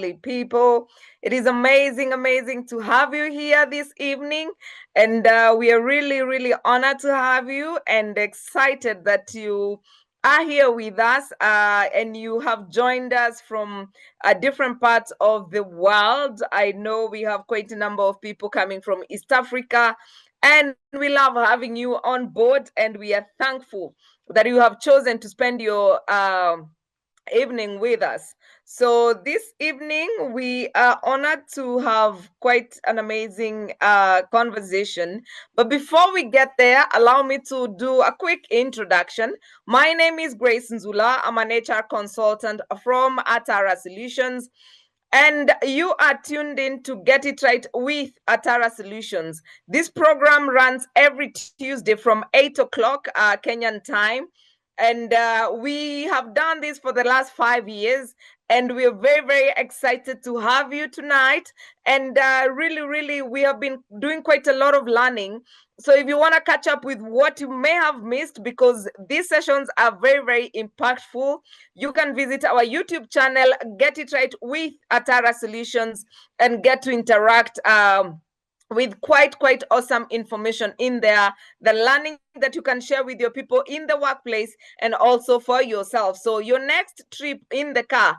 lovely people. It is amazing to have you here this evening. And we are really honored to have you and excited that you are here with us and you have joined us from different parts of the world. I know we have quite a number of people coming from East Africa, and we love having you on board, and we are thankful that you have chosen to spend your evening with us. So this evening we are honored to have quite an amazing conversation. But before we get there, allow me to do a quick introduction. My name is Grace Nzula. I'm an HR consultant from Atara Solutions. And you are tuned in to Get It Right with Atara Solutions. This program runs every Tuesday from 8 o'clock Kenyan time. And we have done this for the last 5 years. And we're very excited to have you tonight. And really, we have been doing quite a lot of learning. So if you want to catch up with what you may have missed, because these sessions are very impactful, you can visit our YouTube channel, Get It Right with Atara Solutions, and get to interact with quite awesome information in there, the learning that you can share with your people in the workplace and also for yourself. So your next trip in the car,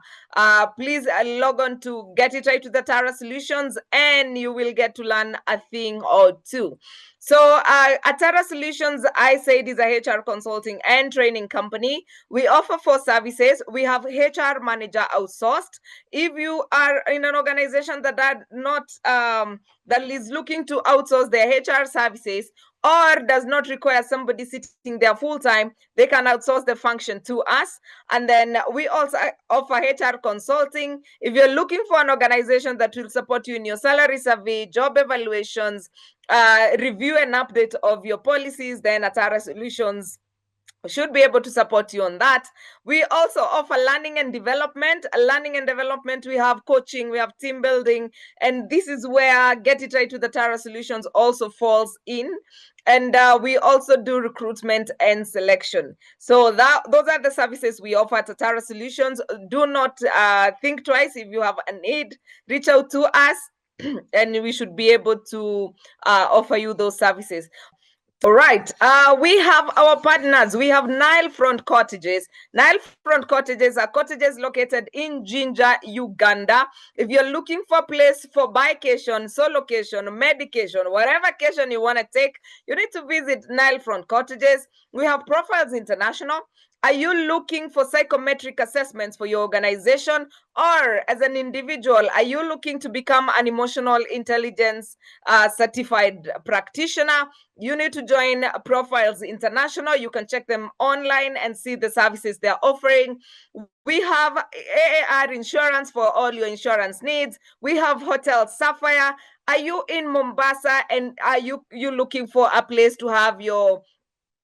please log on to Get It Right with Atara Solutions, and you will get to learn a thing or two. So Atara Solutions, I said, is a HR consulting and training company. We offer 4 services. We have HR manager outsourced. If you are in an organization that are not that is looking to outsource their HR services or does not require somebody sitting there full time, they can outsource the function to us. And then we also offer HR consulting. If you're looking for an organization that will support you in your salary survey, job evaluations, review and update of your policies, then Atara Solutions should be able to support you on that. We also offer learning and development. We have coaching, we have team building, and this is where Get It Right with Atara Solutions also falls in. And we also do recruitment and selection. So those are the services we offer at Atara Solutions. Do not think twice. If you have a need, reach out to us and we should be able to offer you those services. All right. We have our partners. We have Nile Front Cottages. Nile Front Cottages are cottages located in Jinja, Uganda. If you're looking for a place for vacation, solocation, medication, whatever vacation you want to take, you need to visit Nile Front Cottages. We have Profiles International. Are you looking for psychometric assessments for your organization, or as an individual, are you looking to become an emotional intelligence certified practitioner? You need to join Profiles International. You can check them online and see the services they're offering. We have AAR insurance for all your insurance needs. We have Hotel Sapphire. Are you in Mombasa and are you looking for a place to have your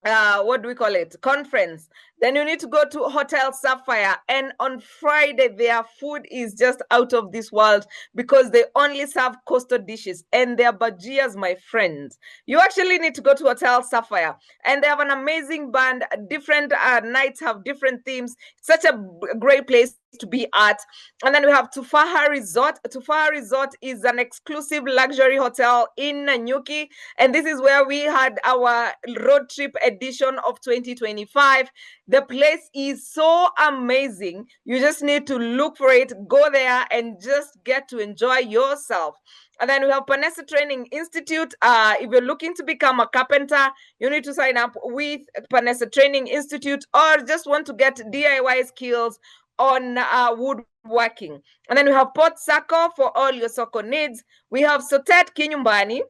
what do we call it, conference? Then you need to go to Hotel Sapphire, and on Friday their food is just out of this world because they only serve coastal dishes and their bajias, my friends. You actually need to go to Hotel Sapphire, and they have an amazing band. Different nights have different themes. Such a great place to be at. And then we have Tufaha Resort. Tufaha Resort is an exclusive luxury hotel in Nanyuki, and this is where we had our road trip edition of 2025. The place is so amazing. You just need to look for it, go there, and just get to enjoy yourself. And then we have Panessa Training Institute. If you're looking to become a carpenter, you need to sign up with Panessa Training Institute, or just want to get DIY skills on woodworking. And then we have Port Sako for all your Soko needs. We have Sotet Kinyumbani.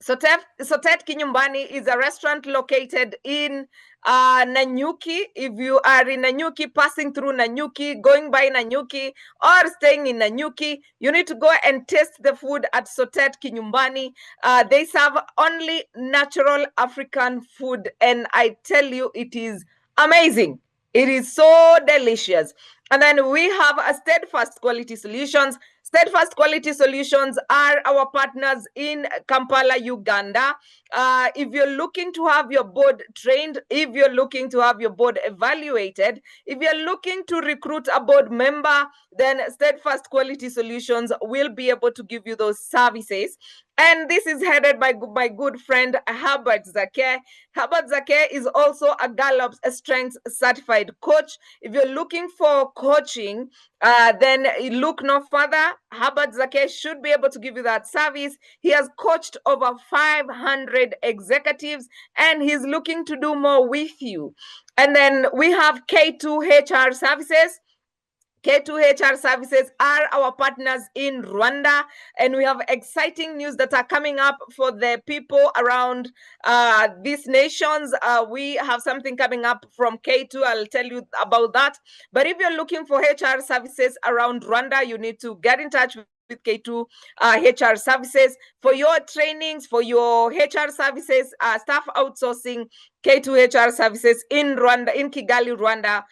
Sotet Kinyumbani is a restaurant located in Nanyuki. If you are in Nanyuki, passing through Nanyuki, going by Nanyuki, or staying in Nanyuki, you need to go and taste the food at Sotet Kinyumbani. They serve only natural African food, and I tell you, it is amazing. It is so delicious. And then we have a Steadfast Quality Solutions. Steadfast Quality Solutions are our partners in Kampala, Uganda. If you're looking to have your board trained, if you're looking to have your board evaluated, if you're looking to recruit a board member, then Steadfast Quality Solutions will be able to give you those services. And this is headed by my good friend Herbert Zake. Herbert Zake is also a Gallup's Strengths certified coach. If you're looking for coaching, then look no further. Herbert Zake should be able to give you that service. He has coached over 500 executives, and he's looking to do more with you. And then we have K2 HR Services. K2 HR Services are our partners in Rwanda, and we have exciting news that are coming up for the people around these nations. We have something coming up from K2. I'll tell you about that. But if you're looking for HR services around Rwanda, you need to get in touch with K2 HR Services for your trainings, for your HR services, staff outsourcing. K2 HR Services in Rwanda, in Kigali, Rwanda,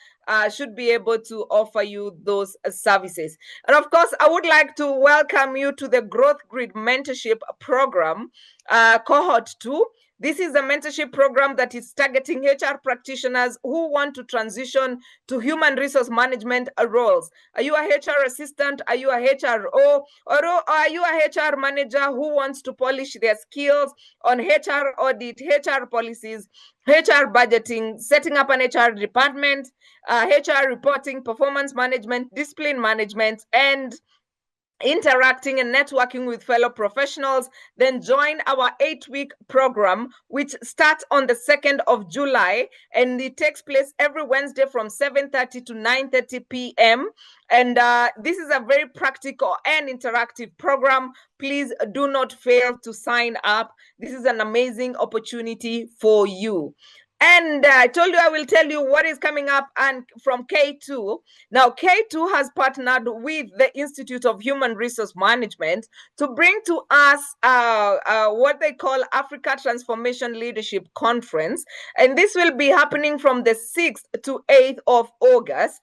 should be able to offer you those services. And of course, I would like to welcome you to the Growth Grid Mentorship Program, Cohort 2. This is a mentorship program that is targeting HR practitioners who want to transition to human resource management roles. Are you a HR assistant? Are you a HRO? Or are you a HR manager who wants to polish their skills on HR audit, HR policies, HR budgeting, setting up an HR department, HR reporting, performance management, discipline management, and interacting and networking with fellow professionals? Then join our 8-week program, which starts on the 2nd of July, and it takes place every Wednesday from 7:30 to 9:30 p.m. And this is a very practical and interactive program. Please do not fail to sign up. This is an amazing opportunity for you. And I told you I will tell you what is coming up and from K2. Now, K2 has partnered with the Institute of Human Resource Management to bring to us what they call Africa Transformation Leadership Conference. And this will be happening from the 6th to 8th of August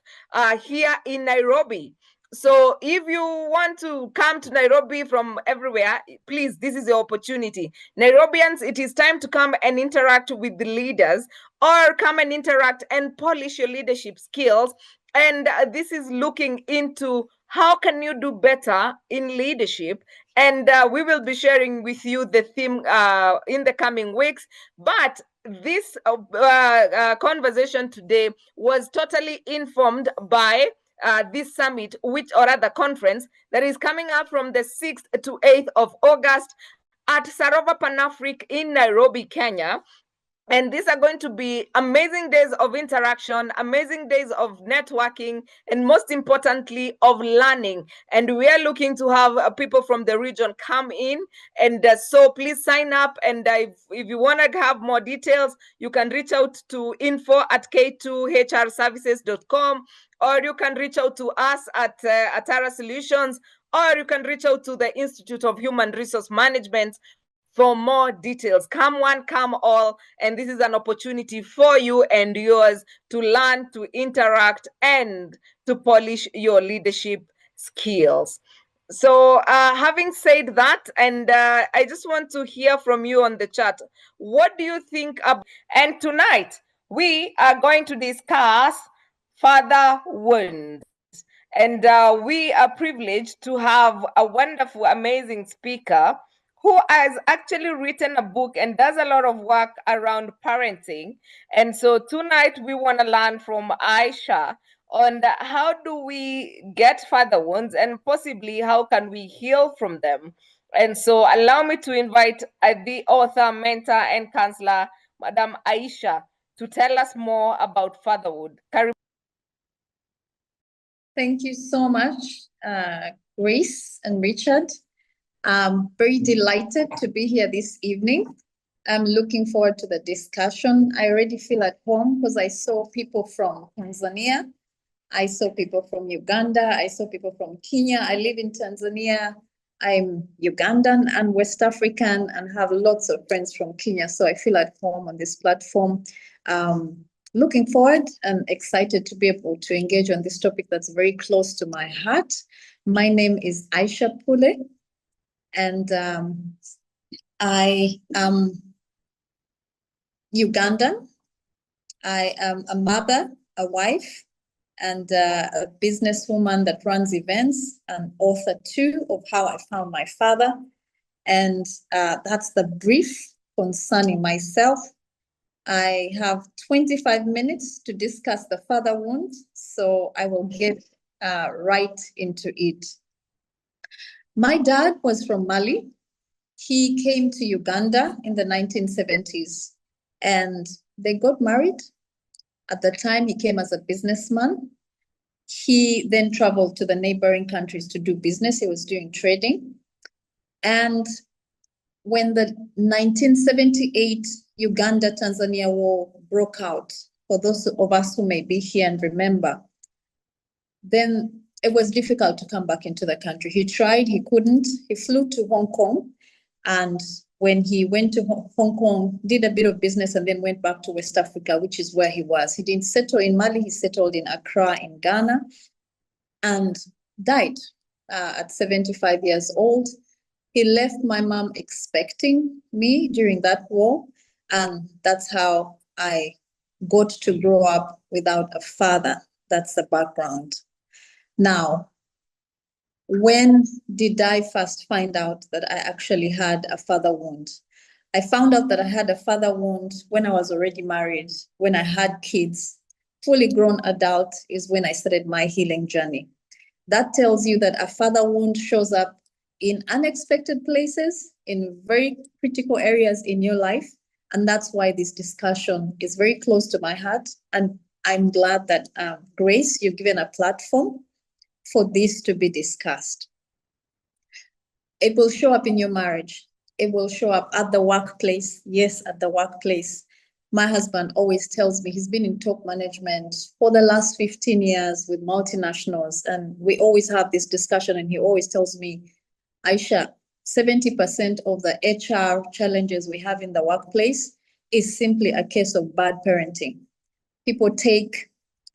here in Nairobi. So if you want to come to Nairobi from everywhere, please, this is your opportunity. Nairobians, it is time to come and interact with the leaders, or come and interact and polish your leadership skills. And this is looking into how can you do better in leadership. And we will be sharing with you the theme in the coming weeks. But this conversation today was totally informed by this summit, or rather conference, that is coming up from the 6th to 8th of August at Sarova Panafric in Nairobi, Kenya. And these are going to be amazing days of interaction, amazing days of networking, and most importantly, of learning. And we are looking to have people from the region come in. And so please sign up. And if you want to have more details, you can reach out to info@k2hrservices.com, or you can reach out to us at Atara Solutions, or you can reach out to the Institute of Human Resource Management for more details. Come one, come all. And this is an opportunity for you and yours to learn, to interact, and to polish your leadership skills. So having said that, and I just want to hear from you on the chat. What do you think about? And tonight, we are going to discuss father wounds. And we are privileged to have a wonderful, amazing speaker who has actually written a book and does a lot of work around parenting. And so tonight we want to learn from Aisha on how do we get father wounds, and possibly how can we heal from them. And so allow me to invite the author, mentor, and counselor, Madam Aisha, to tell us more about fatherhood. Thank you so much, Grace and Richard. I'm very delighted to be here this evening. I'm looking forward to the discussion. I already feel at home because I saw people from Tanzania. I saw people from Uganda. I saw people from Kenya. I live in Tanzania. I'm Ugandan and West African and have lots of friends from Kenya. So I feel at home on this platform. Looking forward and excited to be able to engage on this topic that's very close to my heart. My name is Aisha Pule, and I am Ugandan. I am a mother, a wife, and a businesswoman that runs events, and author too of How I Found My Father. And that's the brief concerning myself. I have 25 minutes to discuss the father wound, so I will get right into it. My dad was from Mali. He came to Uganda in the 1970s and they got married. At the time, he came as a businessman. He then traveled to the neighboring countries to do business. He was doing trading. And when the 1978 Uganda-Tanzania war broke out, for those of us who may be here and remember, then it was difficult to come back into the country. He tried, he couldn't. He flew to Hong Kong. And when he went to Hong Kong, did a bit of business and then went back to West Africa, which is where he was. He didn't settle in Mali, he settled in Accra in Ghana and died at 75 years old. He left my mom expecting me during that war. And that's how I got to grow up without a father. That's the background. Now, when did I first find out that I actually had a father wound? I found out that I had a father wound when I was already married, when I had kids. Fully grown adult is when I started my healing journey. That tells you that a father wound shows up in unexpected places, in very critical areas in your life. And that's why this discussion is very close to my heart. And I'm glad that, Grace, you've given a platform for this to be discussed. It will show up in your marriage. It will show up at the workplace. Yes, at the workplace. My husband always tells me he's been in top management for the last 15 years with multinationals. And we always have this discussion. And he always tells me, Aisha, 70% of the HR challenges we have in the workplace is simply a case of bad parenting. People take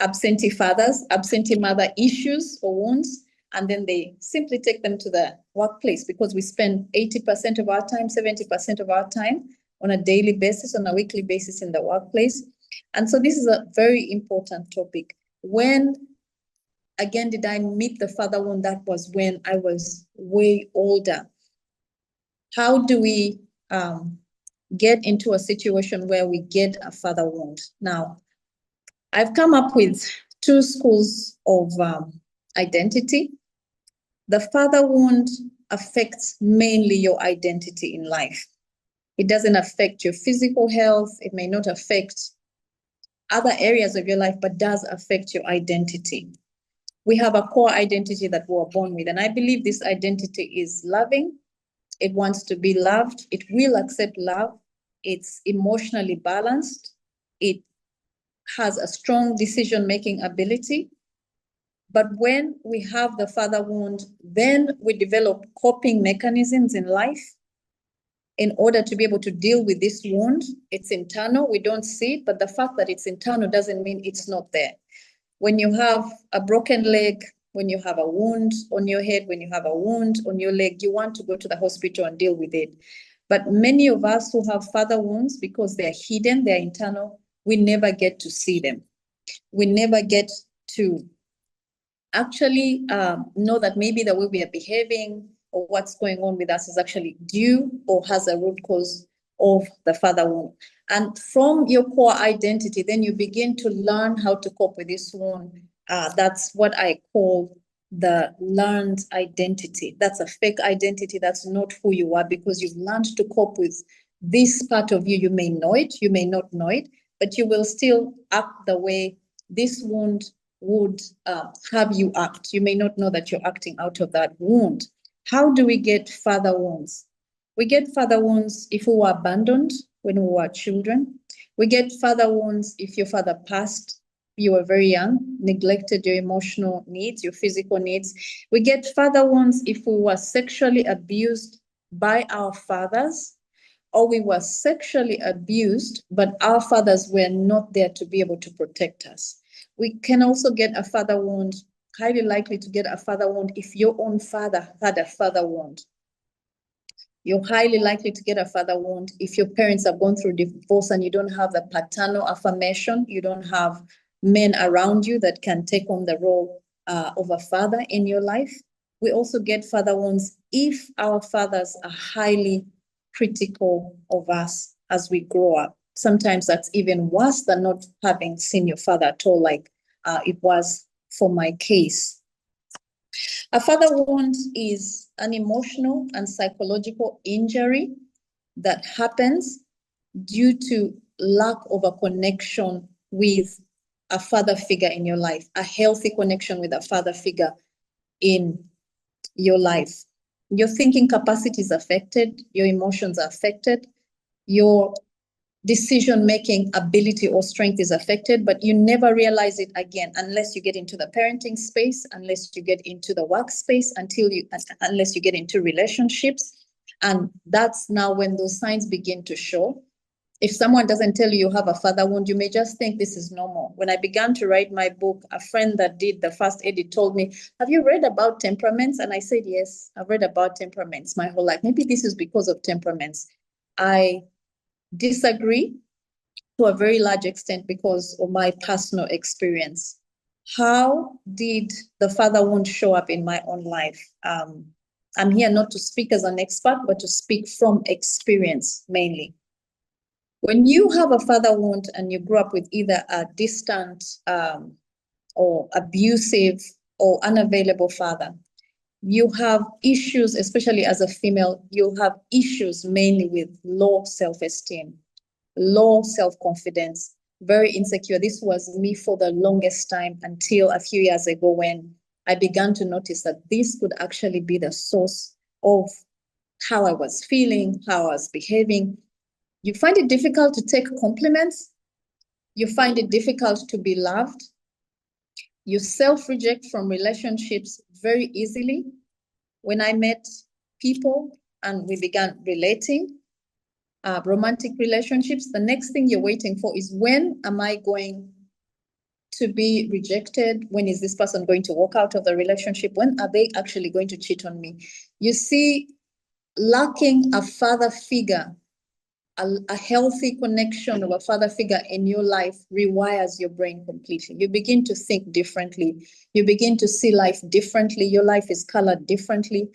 absentee fathers, absentee mother issues or wounds, and then they simply take them to the workplace because we spend 80% of our time, 70% of our time on a daily basis, on a weekly basis in the workplace. And so this is a very important topic. When, again, did I meet the father wound? That was when I was way older. How do we get into a situation where we get a father wound? Now, I've come up with two schools of identity. The father wound affects mainly your identity in life. It doesn't affect your physical health. It may not affect other areas of your life, but does affect your identity. We have a core identity that we were born with, and I believe this identity is loving. It wants to be loved. It will accept love. It's emotionally balanced. It has a strong decision-making ability. But when we have the father wound, then we develop coping mechanisms in life in order to be able to deal with this wound. It's internal, we don't see it, but the fact that it's internal doesn't mean it's not there. When you have a broken leg, when you have a wound on your head, when you have a wound on your leg, you want to go to the hospital and deal with it. But many of us who have father wounds, because they're hidden, they're internal, we never get to see them. We never get to actually know that maybe the way we are behaving or what's going on with us is actually due or has a root cause of the father wound. And from your core identity, then you begin to learn how to cope with this wound. That's what I call the learned identity. That's a fake identity. That's not who you are because you've learned to cope with this part of you. You may know it, you may not know it, but you will still act the way this wound would have you act. You may not know that you're acting out of that wound. How do we get father wounds? We get father wounds if we were abandoned when we were children. We get father wounds if your father passed, you were very young, neglected your emotional needs, your physical needs. We get father wounds if we were sexually abused by our fathers, or we were sexually abused, but our fathers were not there to be able to protect us. We can also get a father wound highly likely to get a father wound if your own father had a father wound. You're highly likely to get a father wound if your parents have gone through divorce and you don't have the paternal affirmation, you don't have men around you that can take on the role of a father in your life. We also get father wounds if our fathers are highly critical of us as we grow up. Sometimes that's even worse than not having seen your father at all, like it was for my case. A father wound is an emotional and psychological injury that happens due to lack of a connection with a father figure in your life, a healthy connection with a father figure in your life. Your thinking capacity is affected, your emotions are affected, your decision-making ability or strength is affected, but you never realize it again unless you get into the parenting space, unless you get into the workspace, unless you get into relationships. And that's now when those signs begin to show. If someone doesn't tell you you have a father wound, you may just think this is normal. When I began to write my book, a friend that did the first edit told me, have you read about temperaments? And I said, yes, I've read about temperaments my whole life. Maybe this is because of temperaments. I disagree to a very large extent because of my personal experience. How did the father wound show up in my own life? I'm here not to speak as an expert, but to speak from experience mainly. When you have a father wound and you grew up with either a distant or abusive or unavailable father, you have issues, especially as a female, you have issues mainly with low self-esteem, low self-confidence, very insecure. This was me for the longest time until a few years ago when I began to notice that this could actually be the source of how I was feeling, how I was behaving. You find it difficult to take compliments. You find it difficult to be loved. You self-reject from relationships very easily. When I met people and we began relating, romantic relationships, the next thing you're waiting for is, when am I going to be rejected? When is this person going to walk out of the relationship? When are they actually going to cheat on me? You see, lacking a father figure, a healthy connection of a father figure in your life rewires your brain completely. You begin to think differently. You begin to see life differently. Your life is colored differently.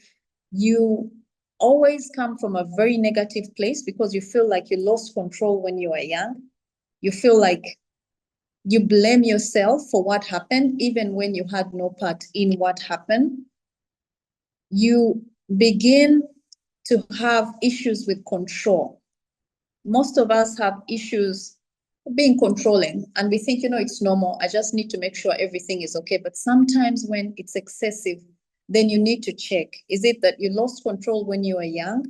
You always come from a very negative place because you feel like you lost control when you were young. You feel like you blame yourself for what happened, even when you had no part in what happened. You begin to have issues with control. Most of us have issues being controlling, and we think, it's normal. I just need to make sure everything is okay. But sometimes when it's excessive, then you need to check. Is it that you lost control when you were young?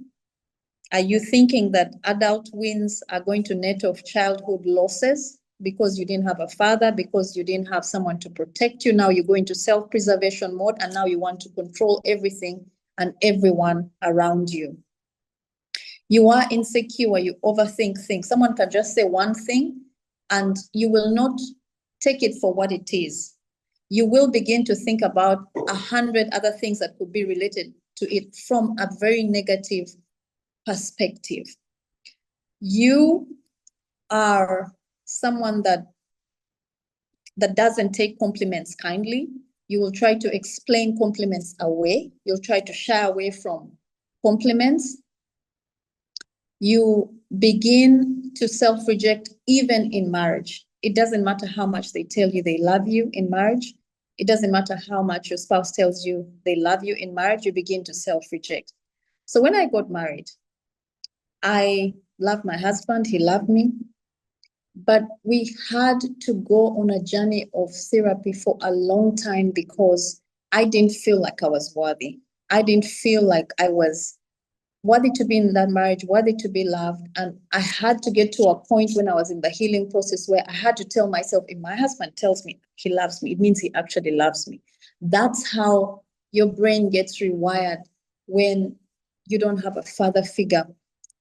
Are you thinking that adult wins are going to net off childhood losses because you didn't have a father, because you didn't have someone to protect you? Now you go into self-preservation mode and now you want to control everything and everyone around you. You are insecure, you overthink things. Someone can just say one thing and you will not take it for what it is. You will begin to think about 100 other things that could be related to it from a very negative perspective. You are someone that doesn't take compliments kindly. You will try to explain compliments away. You'll try to shy away from compliments. You begin to self-reject even in marriage. It doesn't matter how much they tell you they love you in marriage. It doesn't matter how much your spouse tells you they love you in marriage, you begin to self-reject. So when I got married, I loved my husband, he loved me, but we had to go on a journey of therapy for a long time because I didn't feel like I was worthy. I didn't feel like I was worthy to be in that marriage, worthy to be loved. And I had to get to a point when I was in the healing process where I had to tell myself, if my husband tells me he loves me, it means he actually loves me. That's how your brain gets rewired when you don't have a father figure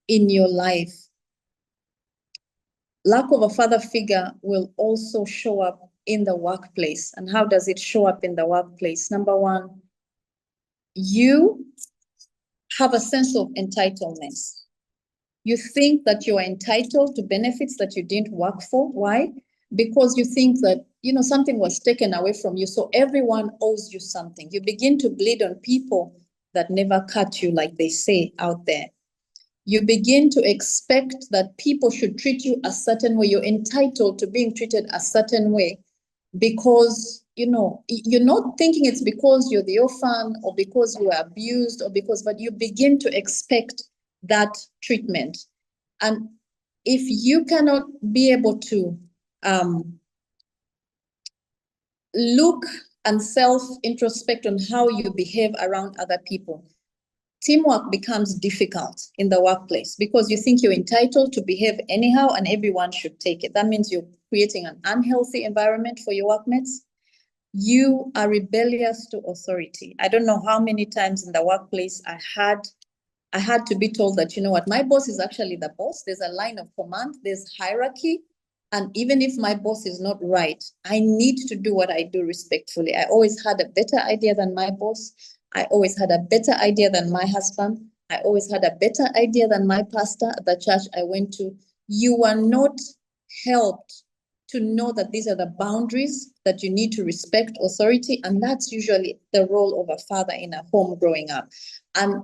in your life. Lack of a father figure will also show up in the workplace. And how does it show up in the workplace? Number one, you have a sense of entitlement. You think that you are entitled to benefits that you didn't work for. Why? Because you think that, something was taken away from you. So everyone owes you something. You begin to bleed on people that never cut you, like they say out there. You begin to expect that people should treat you a certain way. You're entitled to being treated a certain way because, you're not thinking it's because you're the orphan or because you were abused but you begin to expect that treatment. And if you cannot be able to look and self-introspect on how you behave around other people, teamwork becomes difficult in the workplace because you think you're entitled to behave anyhow and everyone should take it. That means you're creating an unhealthy environment for your workmates. You are rebellious to authority. I don't know how many times in the workplace I had to be told that, my boss is actually the boss. There's a line of command, there's hierarchy. And even if my boss is not right, I need to do what I do respectfully. I always had a better idea than my boss. I always had a better idea than my husband. I always had a better idea than my pastor at the church I went to. You were not helped to know that these are the boundaries that you need to respect authority. And that's usually the role of a father in a home growing up. And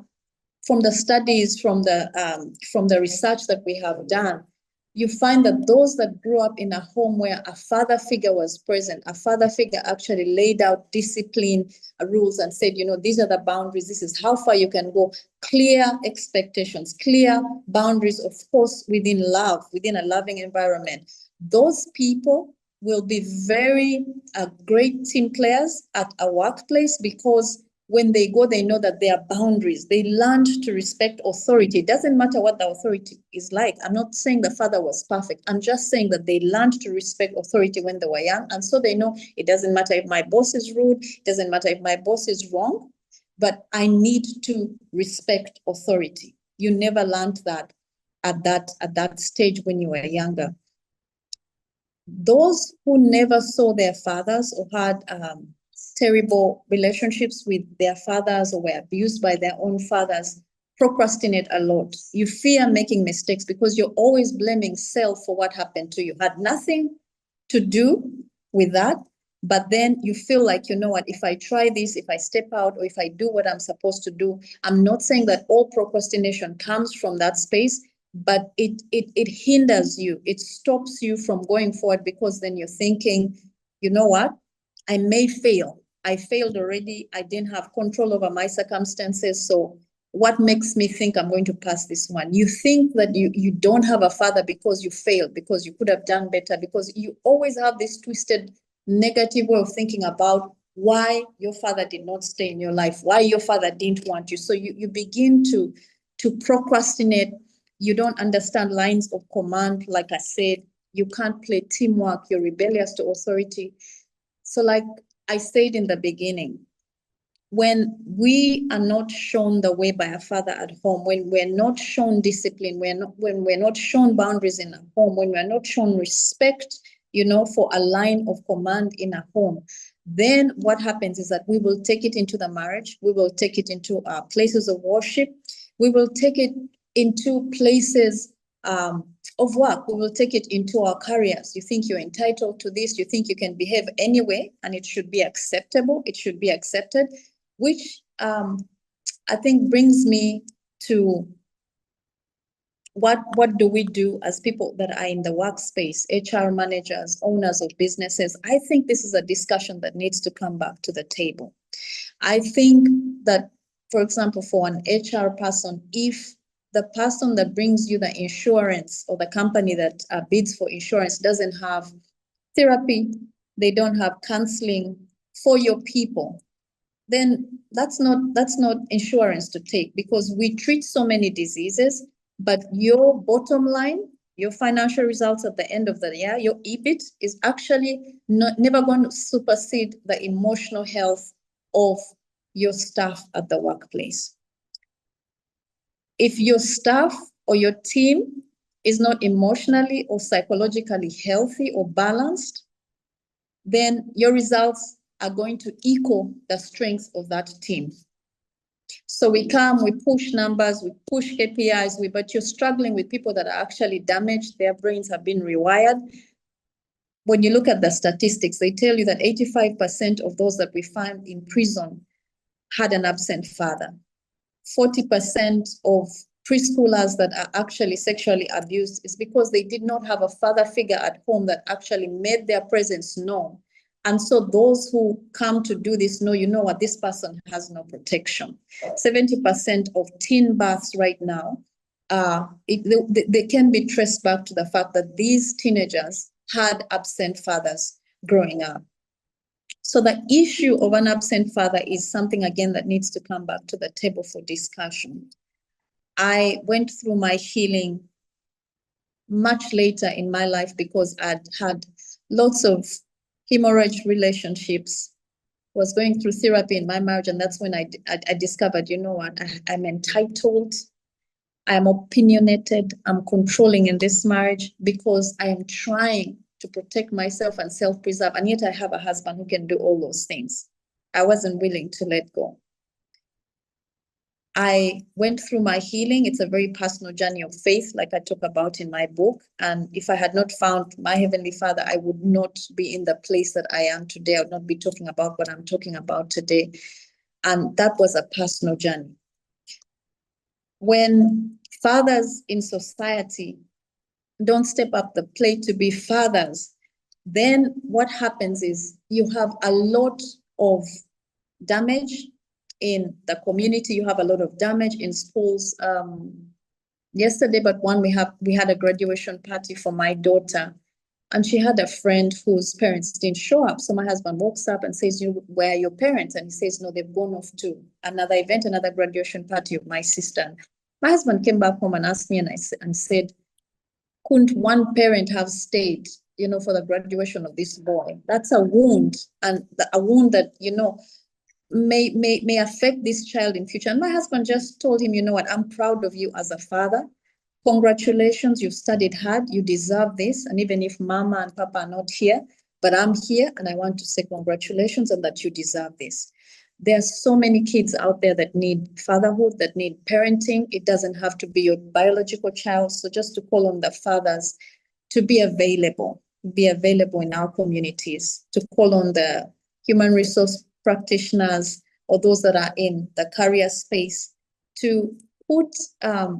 from the studies, from the research that we have done, you find that those that grew up in a home where a father figure was present, a father figure actually laid out discipline rules and said, these are the boundaries, this is how far you can go, clear expectations, clear boundaries, of course, within love, within a loving environment. Those people will be very great team players at a workplace because when they go, they know that there are boundaries. They learned to respect authority. It doesn't matter what the authority is like. I'm not saying the father was perfect. I'm just saying that they learned to respect authority when they were young. And so they know it doesn't matter if my boss is rude. It doesn't matter if my boss is wrong. But I need to respect authority. You never learned that at that stage when you were younger. Those who never saw their fathers or had terrible relationships with their fathers or were abused by their own fathers procrastinate a lot. You fear making mistakes because you're always blaming self for what happened to you. Had nothing to do with that, but then you feel like, what, if I try this, if I step out, or if I do what I'm supposed to do. I'm not saying that all procrastination comes from that space, but it hinders you. It stops you from going forward because then you're thinking, what, I may fail. I failed already. I didn't have control over my circumstances. So what makes me think I'm going to pass this one? You think that you don't have a father because you failed, because you could have done better, because you always have this twisted negative way of thinking about why your father did not stay in your life, why your father didn't want you. So you begin to procrastinate. You don't understand lines of command. Like I said, you can't play teamwork. You're rebellious to authority. So like I said in the beginning, when we are not shown the way by a father at home, when we're not shown discipline, when we're not shown boundaries in a home, when we're not shown respect, for a line of command in a home, then what happens is that we will take it into the marriage, we will take it into our places of worship, we will take it into places of work, we will take it into our careers. You think you're entitled to this, you think you can behave anyway, and it should be acceptable, it should be accepted, which I think brings me to what do we do as people that are in the workspace, HR managers, owners of businesses? I think this is a discussion that needs to come back to the table. I think that, for example, for an HR person, if the person that brings you the insurance or the company that bids for insurance doesn't have therapy, they don't have counseling for your people, then that's not insurance to take, because we treat so many diseases, but your bottom line, your financial results at the end of the year, your EBIT is actually never going to supersede the emotional health of your staff at the workplace. If your staff or your team is not emotionally or psychologically healthy or balanced, then your results are going to equal the strength of that team. So we come, we push numbers, we push KPIs, but you're struggling with people that are actually damaged. Their brains have been rewired. When you look at the statistics, they tell you that 85% of those that we find in prison had an absent father. 40% of preschoolers that are actually sexually abused is because they did not have a father figure at home that actually made their presence known. And so those who come to do this know, you know what, this person has no protection. 70% of teen births right now, they can be traced back to the fact that these teenagers had absent fathers growing up. So the issue of an absent father is something, again, that needs to come back to the table for discussion. I went through my healing much later in my life because I'd had lots of hemorrhage relationships, was going through therapy in my marriage, and that's when I discovered, you know what, I'm entitled, I'm opinionated, I'm controlling in this marriage because I am trying to protect myself and self-preserve, and yet I have a husband who can do all those things. I wasn't willing to let go. I went through my healing. It's a very personal journey of faith, like I talk about in my book. And if I had not found my Heavenly Father, I would not be in the place that I am today. I would not be talking about what I'm talking about today. And that was a personal journey. When fathers in society don't step up the plate to be fathers, then what happens is you have a lot of damage in the community. You have a lot of damage in schools. Yesterday, but one, we had a graduation party for my daughter, and she had a friend whose parents didn't show up. So my husband walks up and says, "Where are your parents?" And he says, "No, they've gone off to another event, another graduation party of my sister." My husband came back home and asked me, and said, "Couldn't one parent have stayed, for the graduation of this boy?" That's a wound, and a wound that, may affect this child in future. And my husband just told him, "You know what, I'm proud of you as a father. Congratulations, you've studied hard, you deserve this. And even if mama and papa are not here, but I'm here, and I want to say congratulations and that you deserve this." There are so many kids out there that need fatherhood, that need parenting. It doesn't have to be your biological child. So just to call on the fathers to be available in our communities, to call on the human resource practitioners or those that are in the career space to put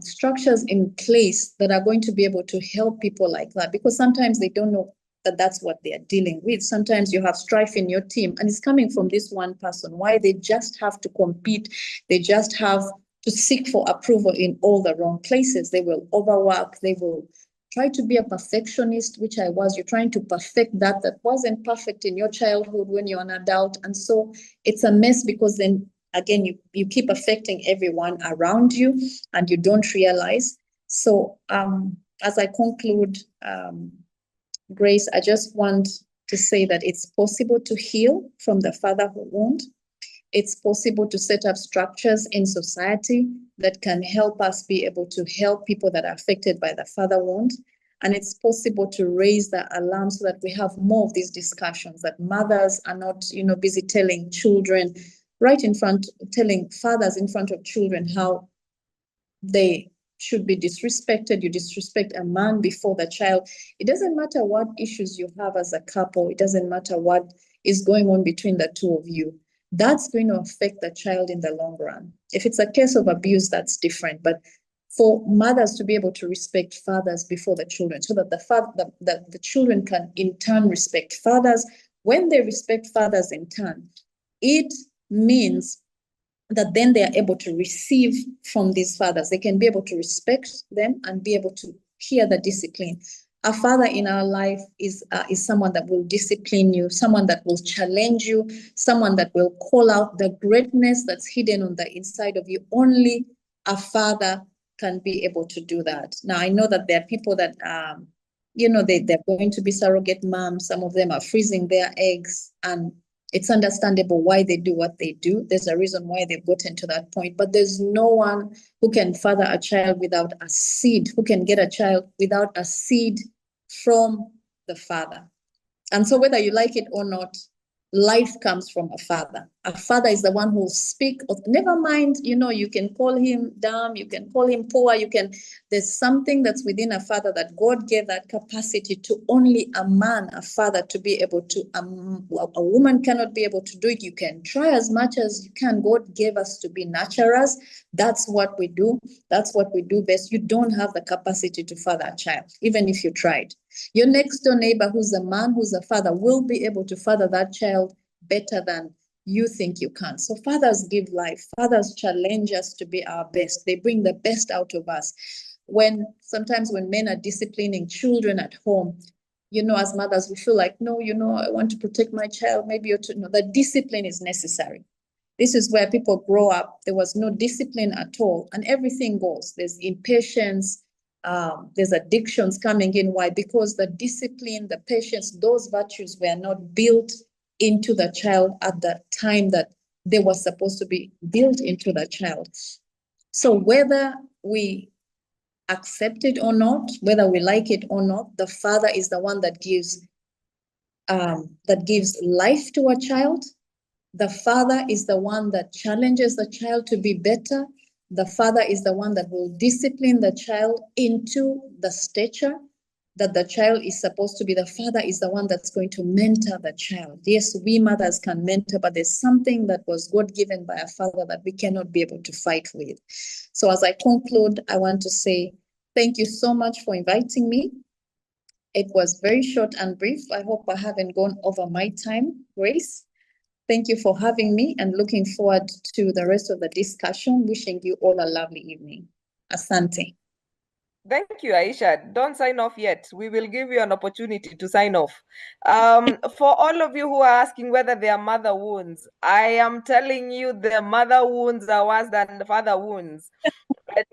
structures in place that are going to be able to help people like that, because sometimes they don't know that that's what they are dealing with. Sometimes you have strife in your team and it's coming from this one person. Why? They just have to compete. They just have to seek for approval in all the wrong places. They will overwork. They will try to be a perfectionist, which I was. You're trying to perfect that wasn't perfect in your childhood when you're an adult. And so it's a mess, because then again, you keep affecting everyone around you and you don't realize. So as I conclude, Grace, I just want to say that it's possible to heal from the fatherhood wound. It's possible to set up structures in society that can help us be able to help people that are affected by the father wound. And it's possible to raise the alarm so that we have more of these discussions, that mothers are not, busy telling children telling fathers in front of children how they should be disrespected. You disrespect a man before the child. It doesn't matter what issues you have as a couple. It doesn't matter what is going on between the two of you. That's going to affect the child in the long run. If it's a case of abuse, that's different. But for mothers to be able to respect fathers before the children, so that the children can in turn respect fathers. When they respect fathers in turn, it means that then they are able to receive from these fathers. They can be able to respect them and be able to hear the discipline. A father in our life is someone that will discipline you, someone that will challenge you, someone that will call out the greatness that's hidden on the inside of you. Only a father can be able to do that. Now, I know that there are people that, they're going to be surrogate moms. Some of them are freezing their eggs, and it's understandable why they do what they do. There's a reason why they've gotten to that point. But there's no one who can father a child without a seed, who can get a child without a seed from the father. And so whether you like it or not, life comes from a father. A father is the one who will speak. Never mind, you can call him dumb, you can call him poor, there's something that's within a father that God gave that capacity to only a man, a father, to be able to. A woman cannot be able to do it. You can try as much as you can. God gave us to be nurturers. That's what we do. That's what we do best. You don't have the capacity to father a child, even if you tried. Your next door neighbor, who's a man, who's a father, will be able to father that child better than you think you can. So fathers give life. Fathers challenge us to be our best. They bring the best out of us. Sometimes when men are disciplining children at home, as mothers, we feel like, no, I want to protect my child. Maybe the discipline is necessary. This is where people grow up. There was no discipline at all, and everything goes. There's impatience. There's addictions coming in. Why? Because the discipline, the patience, those virtues were not built into the child at the time that they were supposed to be built into the child. So whether we accept it or not, whether we like it or not, the father is the one that gives life to a child. The father is the one that challenges the child to be better. The father is the one that will discipline the child into the stature that the child is supposed to be. The father is the one that's going to mentor the child. Yes, we mothers can mentor, but there's something that was God given by a father that we cannot be able to fight with. So as I conclude, I want to say thank you so much for inviting me. It was very short and brief. I hope I haven't gone over my time, Grace. Thank you for having me and looking forward to the rest of the discussion. Wishing you all a lovely evening. Asante. Thank you, Aisha. Don't sign off yet. We will give you an opportunity to sign off. For all of you who are asking whether they are mother wounds, I am telling you the mother wounds are worse than the father wounds.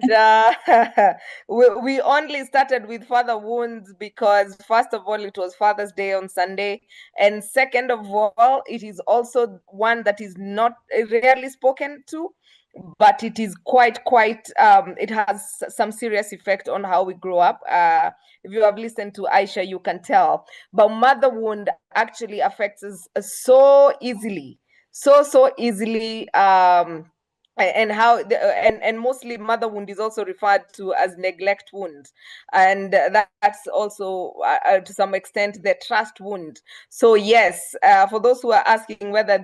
And we only started with father wounds because, first of all, it was Father's Day on Sunday. And second of all, it is also one that is not rarely spoken to, but it is quite it has some serious effect on how we grow up. If you have listened to Aisha, you can tell. But mother wound actually affects us so easily, so easily. And mostly mother wound is also referred to as neglect wound, and that's also to some extent the trust wound. So yes, for those who are asking whether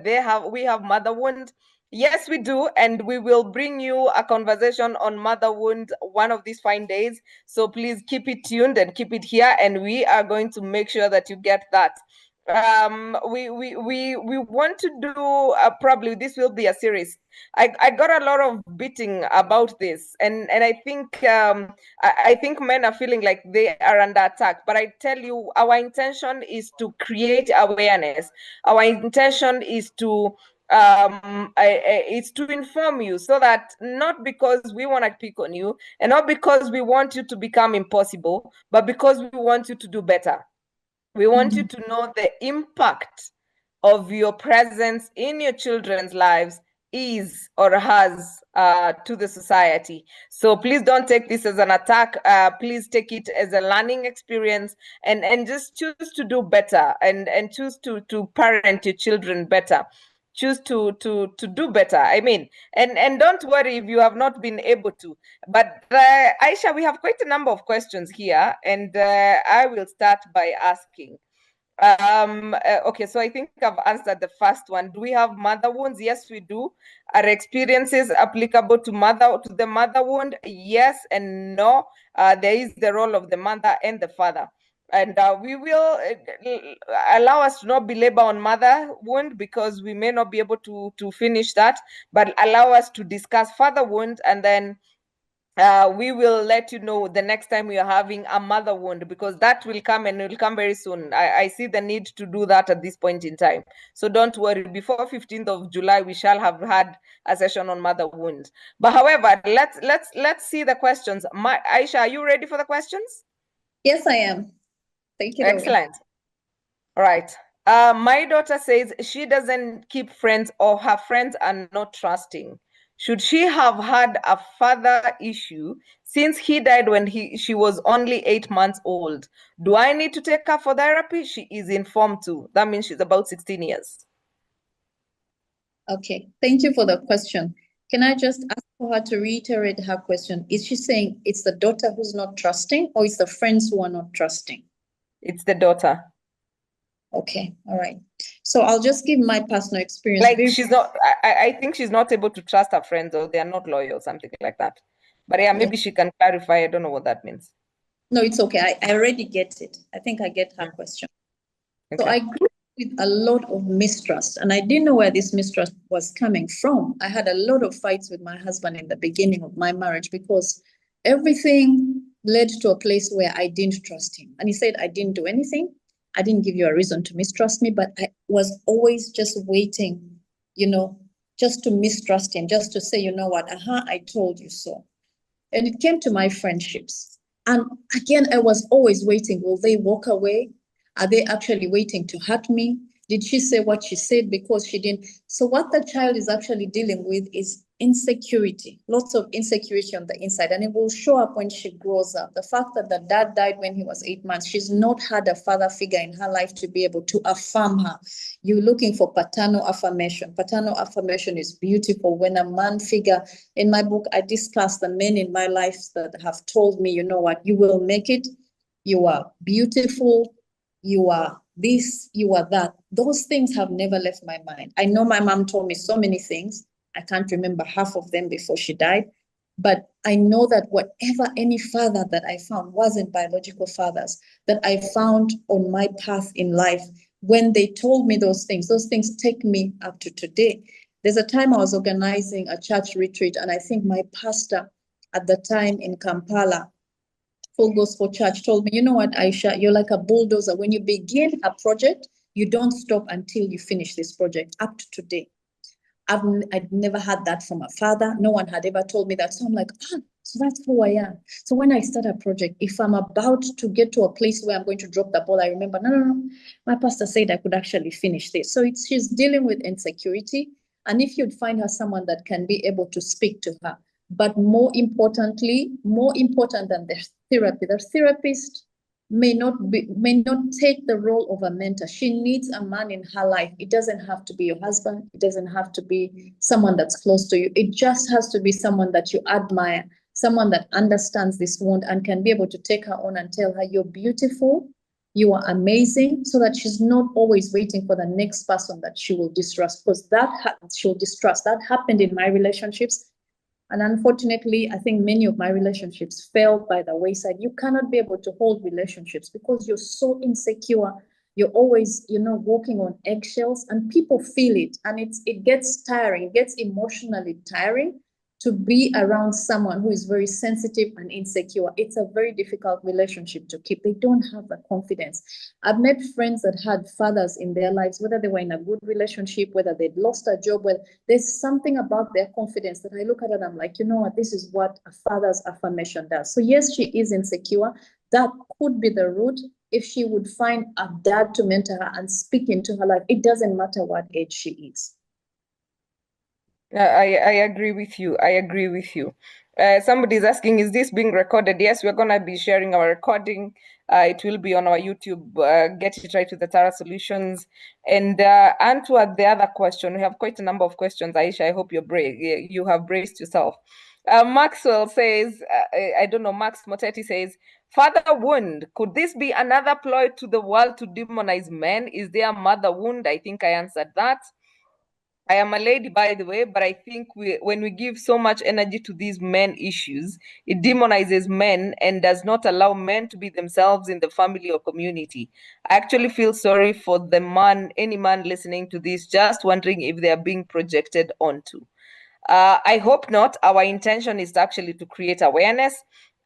we have mother wound, yes, we do, and we will bring you a conversation on mother wound one of these fine days. So please keep it tuned and keep it here, and we are going to make sure that you get that. We want to do probably this will be a series. I got a lot of beating about this, and I think I think men are feeling like they are under attack. But I tell you, our intention is to create awareness. Our intention is to it's to inform you, so that not because we want to pick on you and not because we want you to become impossible, but because we want you to do better. We want you to know the impact of your presence in your children's lives is or has to the society. So please don't take this as an attack. Please take it as a learning experience, and just choose to do better, and choose to parent your children better. Choose to do better. I mean, and don't worry if you have not been able to. But Aisha, we have quite a number of questions here, and I will start by asking. Okay, so I think I've answered the first one. Do we have mother wounds? Yes, we do. Are experiences applicable to the mother wound? Yes and no. There is the role of the mother and the father. And we will allow us to not belabor on mother wound because we may not be able to finish that, but allow us to discuss father wound, and then we will let you know the next time we are having a mother wound, because that will come, and it will come very soon. I see the need to do that at this point in time. So don't worry, before 15th of July, we shall have had a session on mother wounds. But however, let's see the questions. Aisha, are you ready for the questions? Yes, I am. Thank you. Excellent. All right. My daughter says she doesn't keep friends, or her friends are not trusting. Should she have had a father issue since he died when she was only 8 months old? Do I need to take her for therapy? She is informed too. That means she's about 16 years. Okay, thank you for the question. Can I just ask for her to reiterate her question? Is she saying it's the daughter who's not trusting, or it's the friends who are not trusting? It's the daughter. Okay, all right. So I'll just give my personal experience. Like she's not, I think she's not able to trust her friends, or they are not loyal, something like that. But yeah, maybe she can clarify. I don't know what that means. No, it's okay. I already get it. I think I get her question. So Okay. I grew up with a lot of mistrust, and I didn't know where this mistrust was coming from. I had a lot of fights with my husband in the beginning of my marriage because everything led to a place where I didn't trust him. And he said, I didn't do anything. I didn't give you a reason to mistrust me, but I was always just waiting, just to mistrust him, just to say, you know what, I told you so. And it came to my friendships. And again, I was always waiting. Will they walk away? Are they actually waiting to hurt me? Did she say what she said because she didn't? So, what the child is actually dealing with is insecurity, lots of insecurity on the inside. And it will show up when she grows up. The fact that the dad died when he was 8 months, she's not had a father figure in her life to be able to affirm her. You're looking for paternal affirmation. Paternal affirmation is beautiful. When a man figure, in my book, I discuss the men in my life that have told me, you know what, you will make it. You are beautiful. You are this, you are that. Those things have never left my mind. I know my mom told me so many things. I can't remember half of them before she died. But I know that whatever any father that I found wasn't biological fathers that I found on my path in life. When they told me those things take me up to today. There's a time I was organizing a church retreat, and I think my pastor at the time in Kampala, Full Gospel Church, told me, you know what, Aisha, you're like a bulldozer. When you begin a project, you don't stop until you finish this project. Up to today, I'd never had that from a father. No one had ever told me that. So I'm like, so that's who I am. So when I start a project, if I'm about to get to a place where I'm going to drop the ball, I remember, no. My pastor said I could actually finish this. So she's dealing with insecurity. And if you'd find her someone that can be able to speak to her, but more important than the therapist may not take the role of a mentor. She needs a man in her life. It doesn't have to be your husband. It doesn't have to be someone that's close to you. It just has to be someone that you admire, someone that understands this wound and can be able to take her on and tell her, you're beautiful, you are amazing, so that she's not always waiting for the next person that she will distrust, because she'll distrust. That happened in my relationships. And unfortunately, I think many of my relationships fell by the wayside. You cannot be able to hold relationships because you're so insecure. You're always, walking on eggshells, and people feel it. And it gets tiring. It gets emotionally tiring to be around someone who is very sensitive and insecure. It's a very difficult relationship to keep. They don't have the confidence. I've met friends that had fathers in their lives, whether they were in a good relationship, whether they'd lost a job, whether there's something about their confidence that I look at and I'm like, you know what, this is what a father's affirmation does. So yes, she is insecure. That could be the root. If she would find a dad to mentor her and speak into her life, it doesn't matter what age she is. I agree with you. I agree with you. Somebody's asking, is this being recorded? Yes, we're going to be sharing our recording. It will be on our YouTube, Get It Right with the Tara Solutions. And Antwoord, the other question, we have quite a number of questions. Aisha, I hope you have braced yourself. Maxwell says, I don't know, Max Motetti says, father wound, could this be another ploy to the world to demonize men? Is there a mother wound? I think I answered that. I am a lady, by the way, but I think when we give so much energy to these men issues, it demonizes men and does not allow men to be themselves in the family or community. I actually feel sorry for the man, any man listening to this, just wondering if they are being projected onto. I hope not. Our intention is actually to create awareness.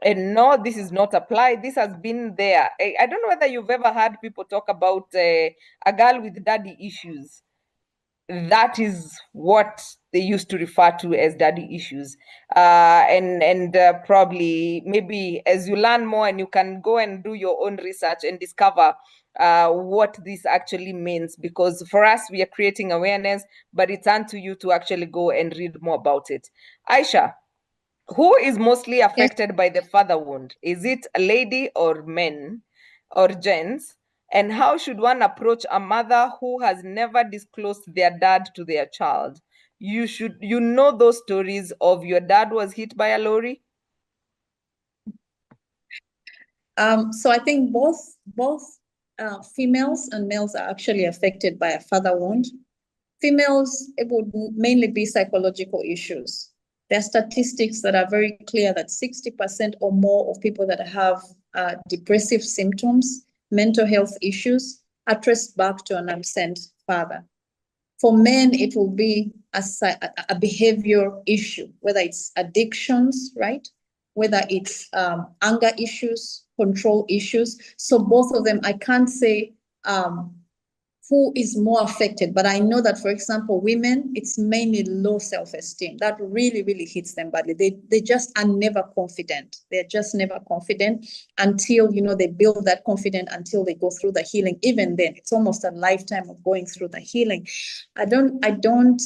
And no, this is not applied. This has been there. I don't know whether you've ever heard people talk about a girl with daddy issues. That is what they used to refer to as daddy issues. And probably maybe as you learn more and you can go and do your own research and discover what this actually means, because for us, we are creating awareness, but it's unto you to actually go and read more about it. Aisha, who is mostly Yes. affected by the father wound? Is it a lady or men or gents? And how should one approach a mother who has never disclosed their dad to their child? You know those stories of your dad was hit by a lorry? So I think both females and males are actually affected by a father wound. Females, it would mainly be psychological issues. There are statistics that are very clear that 60% or more of people that have depressive symptoms, mental health issues, are traced back to an absent father. For men, it will be a behavior issue, whether it's addictions, right? Whether it's anger issues, control issues. So both of them, I can't say who is more affected. But I know that, for example, women, it's mainly low self-esteem. That really, really hits them badly. They just are never confident. They're just never confident until, they build that confidence, until they go through the healing. Even then, it's almost a lifetime of going through the healing. I don't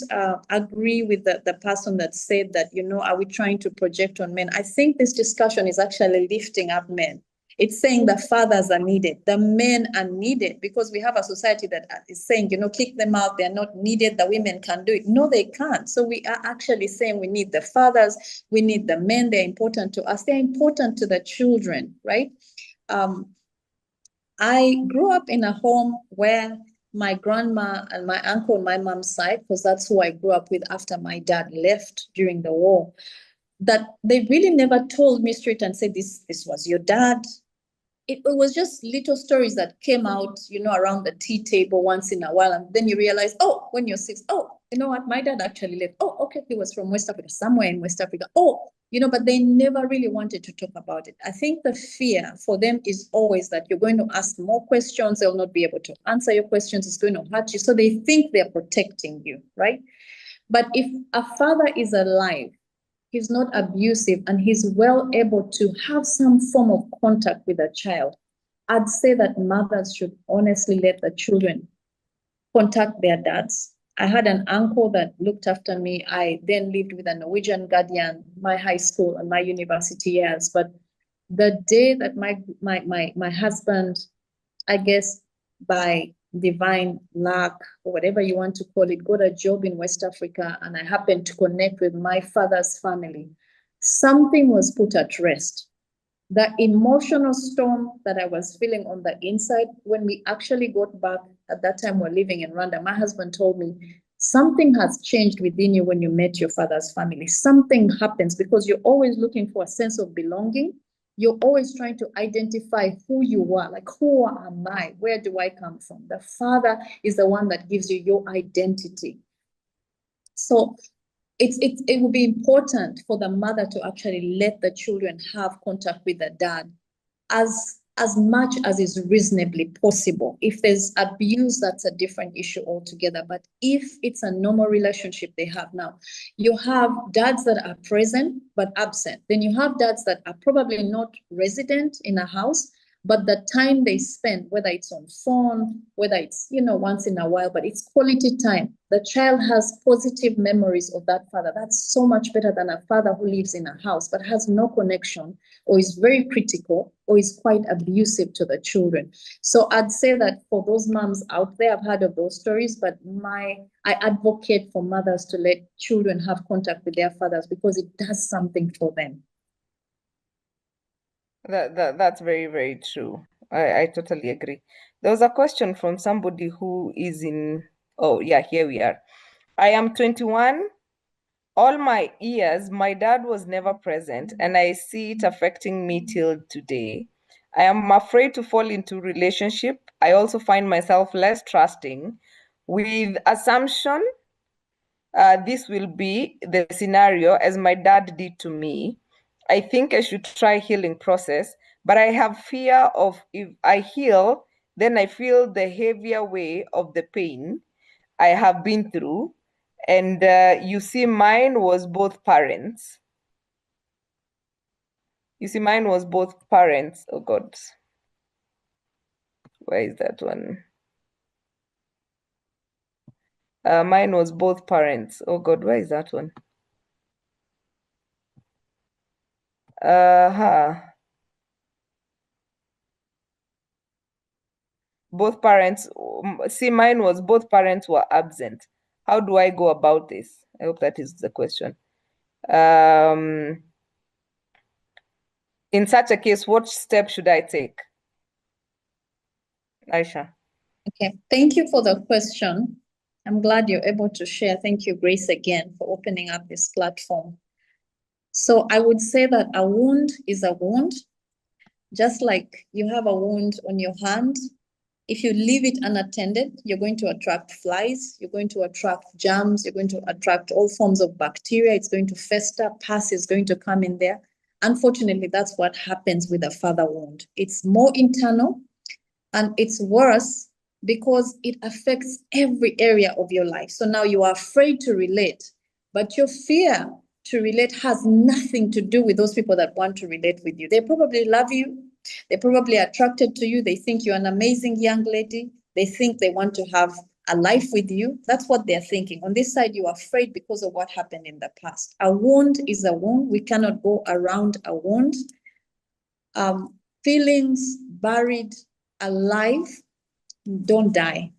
agree with the person that said that, are we trying to project on men? I think this discussion is actually lifting up men. It's saying the fathers are needed, the men are needed, because we have a society that is saying, kick them out, they're not needed, the women can do it. No, they can't. So we are actually saying we need the fathers, we need the men, they're important to us, they're important to the children, right? I grew up in a home where my grandma and my uncle on my mom's side, because that's who I grew up with after my dad left during the war, that they really never told me straight and said, this was your dad. It was just little stories that came out, around the tea table once in a while. And then you realize, oh, when you're 6, oh, you know what? My dad actually left. Oh, okay. He was from West Africa, somewhere in West Africa. Oh, but they never really wanted to talk about it. I think the fear for them is always that you're going to ask more questions. They'll not be able to answer your questions. It's going to hurt you. So they think they're protecting you, right? But if a father is alive, he's not abusive, and he's well able to have some form of contact with a child, I'd say that mothers should honestly let the children contact their dads. I had an uncle that looked after me. I then lived with a Norwegian guardian, my high school and my university years. But the day that my husband, I guess by divine luck or whatever you want to call it, got a job in West Africa, and I happened to connect with my father's family, something was put at rest. The emotional storm that I was feeling on the inside, when we actually got back, at that time we're living in Rwanda, my husband told me, something has changed within you when you met your father's family. Something happens because you're always looking for a sense of belonging. You're always trying to identify who you are, like, who am I? Where do I come from? The father is the one that gives you your identity. So it will be important for the mother to actually let the children have contact with the dad as much as is reasonably possible. If there's abuse, that's a different issue altogether. But if it's a normal relationship they have now, you have dads that are present but absent. Then you have dads that are probably not resident in a house, but the time they spend, whether it's on phone, whether it's, once in a while, but it's quality time. The child has positive memories of that father. That's so much better than a father who lives in a house but has no connection, or is very critical, or is quite abusive to the children. So I'd say that for those moms out there, I've heard of those stories, but I advocate for mothers to let children have contact with their fathers because it does something for them. That's very, very true. I totally agree. There was a question from somebody who is in, oh, yeah, here we are. I am 21. All my years, my dad was never present, and I see it affecting me till today. I am afraid to fall into relationship. I also find myself less trusting with assumption this will be the scenario as my dad did to me. I think I should try healing process, but I have fear of if I heal, then I feel the heavier way of the pain I have been through. And you see, mine was both parents. You see, mine was both parents. Oh God. Where is that one? Mine was both parents. Oh God, where is that one? Both parents. See, mine was both parents were absent. How do I go about this? I hope that is the question. In such a case, what step should I take? Aisha. Okay, thank you for the question. I'm glad you're able to share. Thank you, Grace, again for opening up this platform. So I would say that a wound is a wound. Just like you have a wound on your hand, if you leave it unattended, you're going to attract flies, you're going to attract germs, you're going to attract all forms of bacteria, it's going to fester, pus is going to come in there. Unfortunately, that's what happens with a father wound. It's more internal and it's worse because it affects every area of your life. So now you are afraid to relate, but your fear to relate has nothing to do with those people that want to relate with you. They probably love you. They're probably attracted to you. They think you're an amazing young lady. They think they want to have a life with you. That's what they're thinking. On this side, you are afraid because of what happened in the past. A wound is a wound. We cannot go around a wound. Feelings buried alive don't die.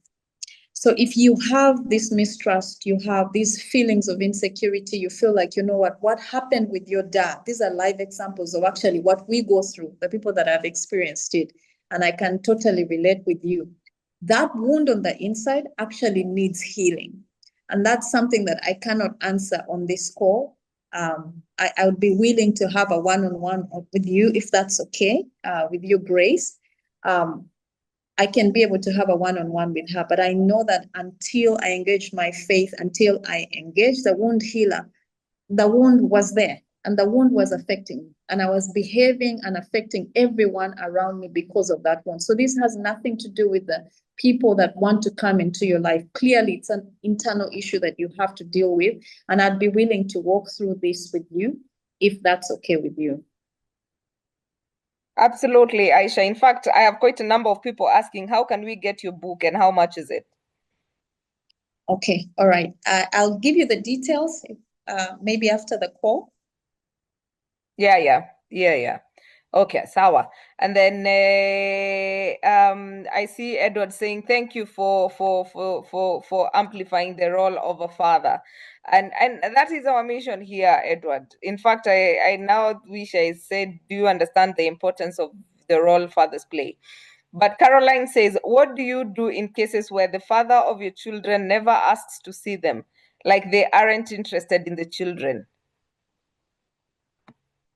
So if you have this mistrust, you have these feelings of insecurity, you feel like, you know what happened with your dad? These are live examples of actually what we go through, the people that have experienced it. And I can totally relate with you. That wound on the inside actually needs healing. And that's something that I cannot answer on this call. I would be willing to have a one-on-one with you if that's okay, with your grace. I can be able to have a one-on-one with her, but I know that until I engage my faith, until I engage the wound healer, the wound was there and the wound was affecting me. And I was behaving and affecting everyone around me because of that wound. So this has nothing to do with the people that want to come into your life. Clearly, it's an internal issue that you have to deal with. And I'd be willing to walk through this with you if that's okay with you. Absolutely, Aisha. In fact, I have quite a number of people asking, how can we get your book and how much is it? Okay, all right. I'll give you the details maybe after the call. Yeah. Okay, sawa. And then I see Edward saying thank you for amplifying the role of a father. And that is our mission here, Edward. In fact, I now wish I said, do you understand the importance of the role fathers play? But Caroline says, what do you do in cases where the father of your children never asks to see them, like they aren't interested in the children?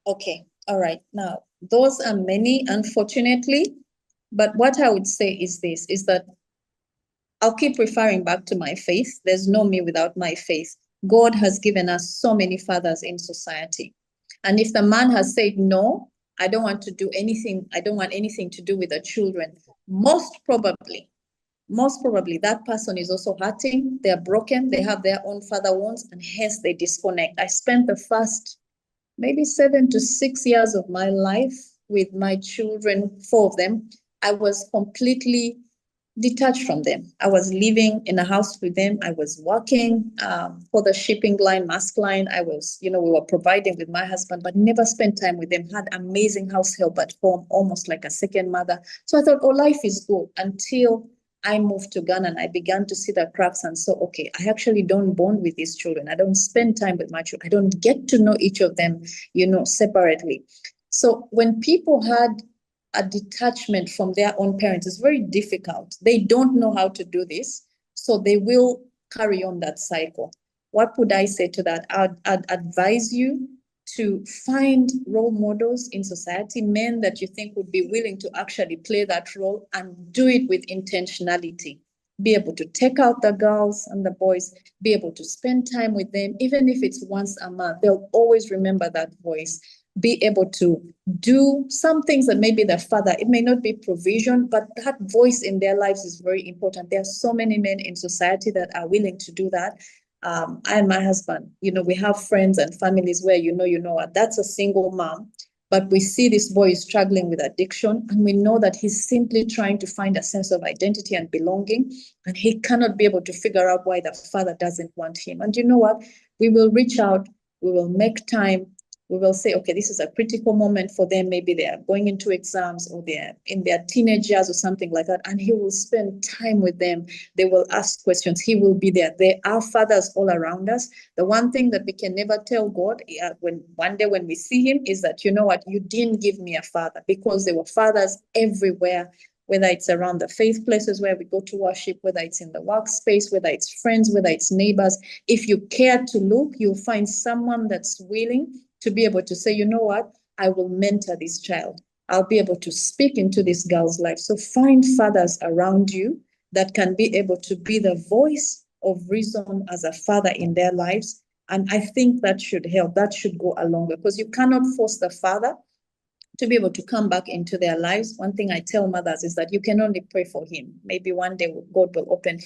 Okay, all right. Now, those are many, unfortunately. But what I would say is this, is that I'll keep referring back to my faith. There's no me without my faith. God has given us so many fathers in society. And if the man has said, no, I don't want to do anything, I don't want anything to do with the children, most probably that person is also hurting, they're broken, they have their own father wounds, and hence they disconnect. I spent the first maybe 7 to 6 years of my life with my children, 4 of them. I was completely detached from them. I was living in a house with them. I was working for the shipping line, Mask Line. I was, we were providing with my husband, but never spent time with them. Had amazing house help at home, almost like a second mother. So I thought, oh, life is good until I moved to Ghana and I began to see the cracks and so, okay, I actually don't bond with these children. I don't spend time with my children. I don't get to know each of them, separately. So when people had a detachment from their own parents, it's very difficult. They don't know how to do this, so they will carry on that cycle. What would I say to that? I'd advise you to find role models in society, men that you think would be willing to actually play that role and do it with intentionality. Be able to take out the girls and the boys, be able to spend time with them, even if it's once a month. They'll always remember that voice. Be able to do some things that maybe the father, it may not be provision, but that voice in their lives is very important. There are so many men in society that are willing to do that. I and my husband, we have friends and families where, that's a single mom, but we see this boy is struggling with addiction, and we know that he's simply trying to find a sense of identity and belonging, and he cannot be able to figure out why the father doesn't want him. And you know what? We will reach out, we will make time, we will say, okay, this is a critical moment for them. Maybe they are going into exams or they're in their teenage years or something like that. And he will spend time with them. They will ask questions. He will be there. There are fathers all around us. The one thing that we can never tell God when one day when we see him is that, you know what, you didn't give me a father, because there were fathers everywhere, whether it's around the faith places where we go to worship, whether it's in the workspace, whether it's friends, whether it's neighbors. If you care to look, you'll find someone that's willing to be able to say, you know what, I will mentor this child. I'll be able to speak into this girl's life. So find fathers around you that can be able to be the voice of reason as a father in their lives. And I think that should help. That should go a long way, because you cannot force the father to be able to come back into their lives. One thing I tell mothers is that you can only pray for him. Maybe one day God will open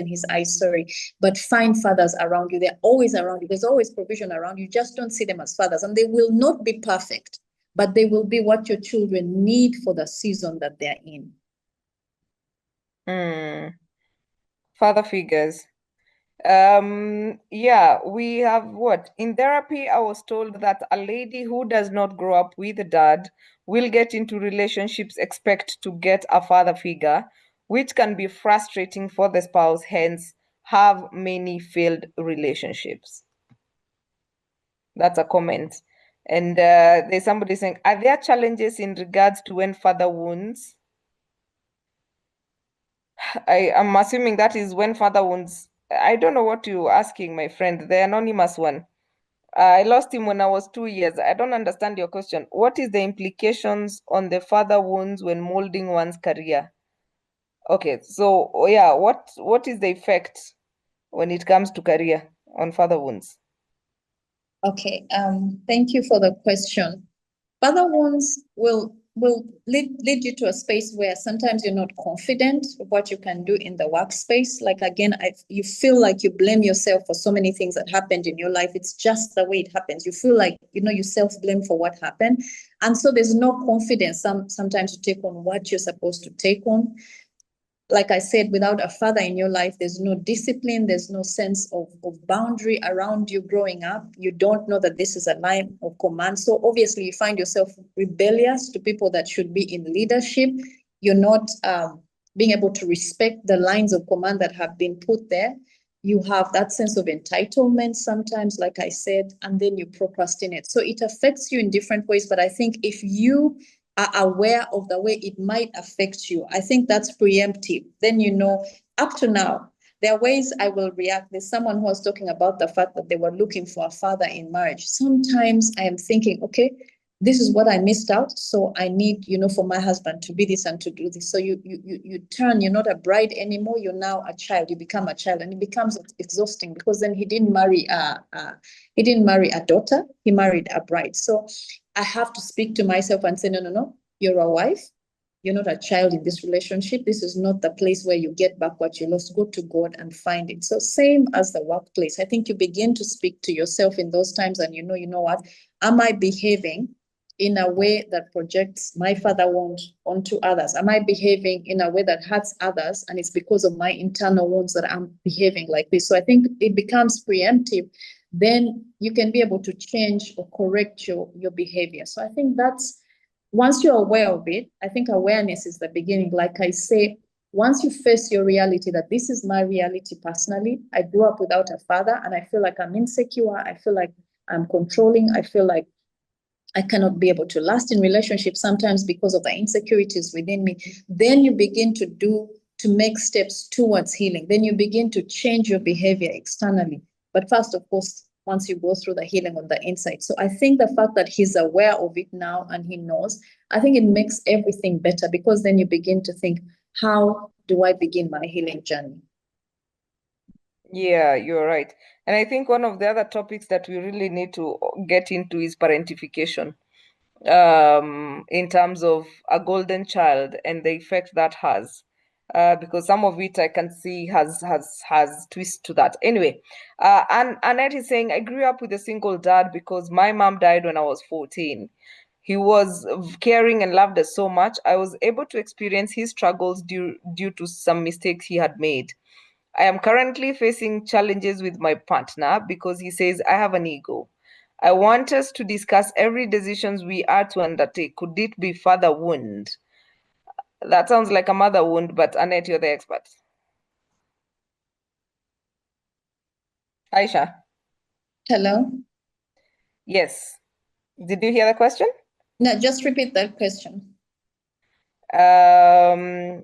his eyes, sorry. But find fathers around you. They're always around you. There's always provision around you. Just don't see them as fathers. And they will not be perfect, but they will be what your children need for the season that they're in. Father figures. Yeah, we have what? In therapy, I was told that a lady who does not grow up with a dad will get into relationships expect to get a father figure, which can be frustrating for the spouse, hence have many failed relationships. That's a comment. And there's somebody saying, are there challenges in regards to when father wounds? I am assuming that is when father wounds. I don't know what you're asking, my friend, the anonymous one. I lost him when I was 2 years. I don't understand your question. What is the implications on the father wounds when molding one's career? Okay, so yeah, what is the effect when it comes to career on father wounds? Okay, thank you for the question. Father wounds will lead you to a space where sometimes you're not confident of what you can do in the workspace. Like again, you feel like you blame yourself for so many things that happened in your life. It's just the way it happens. You feel like you self-blame for what happened, and so there's no confidence sometimes to take on what you're supposed to take on. Like I said, without a father in your life, there's no discipline, there's no sense of boundary around you growing up. You don't know that this is a line of command. So obviously, you find yourself rebellious to people that should be in leadership. You're not being able to respect the lines of command that have been put there. You have that sense of entitlement sometimes, like I said, and then you procrastinate. So it affects you in different ways. But I think if you are aware of the way it might affect you, I think that's preemptive. Then up to now, there are ways I will react. There's someone who was talking about the fact that they were looking for a father in marriage. Sometimes I am thinking, okay, this is what I missed out. So I need, for my husband to be this and to do this. So you turn, you're not a bride anymore. You're now a child. You become a child, and it becomes exhausting, because then he didn't marry a daughter. He married a bride. So I have to speak to myself and say, no, no, no, you're a wife. You're not a child in this relationship. This is not the place where you get back what you lost. Go to God and find it. So same as the workplace. I think you begin to speak to yourself in those times, and you know what? Am I behaving in a way that projects my father wound onto others? Am I behaving in a way that hurts others? And it's because of my internal wounds that I'm behaving like this. So I think it becomes preemptive. Then you can be able to change or correct your behavior. So I think that's, once you're aware of it, I think awareness is the beginning. Like I say, once you face your reality, that this is my reality personally, I grew up without a father, and I feel like I'm insecure. I feel like I'm controlling. I feel like I cannot be able to last in relationships sometimes because of the insecurities within me. Then you begin to make steps towards healing. Then you begin to change your behavior externally. But first, of course, once you go through the healing on the inside. So I think the fact that he's aware of it now and he knows, I think it makes everything better, because then you begin to think, how do I begin my healing journey? Yeah, you're right. And I think one of the other topics that we really need to get into is parentification, in terms of a golden child and the effect that has. Because some of it I can see has twist to that. Anyway, and Annette is saying, I grew up with a single dad because my mom died when I was 14. He was caring and loved us so much. I was able to experience his struggles due to some mistakes he had made. I am currently facing challenges with my partner because he says I have an ego. I want us to discuss every decisions we are to undertake. Could it be father wound? That sounds like a mother wound, but Annette, you're the expert. Aisha, Hello? yes. Did you hear the question? No, just repeat that question. There's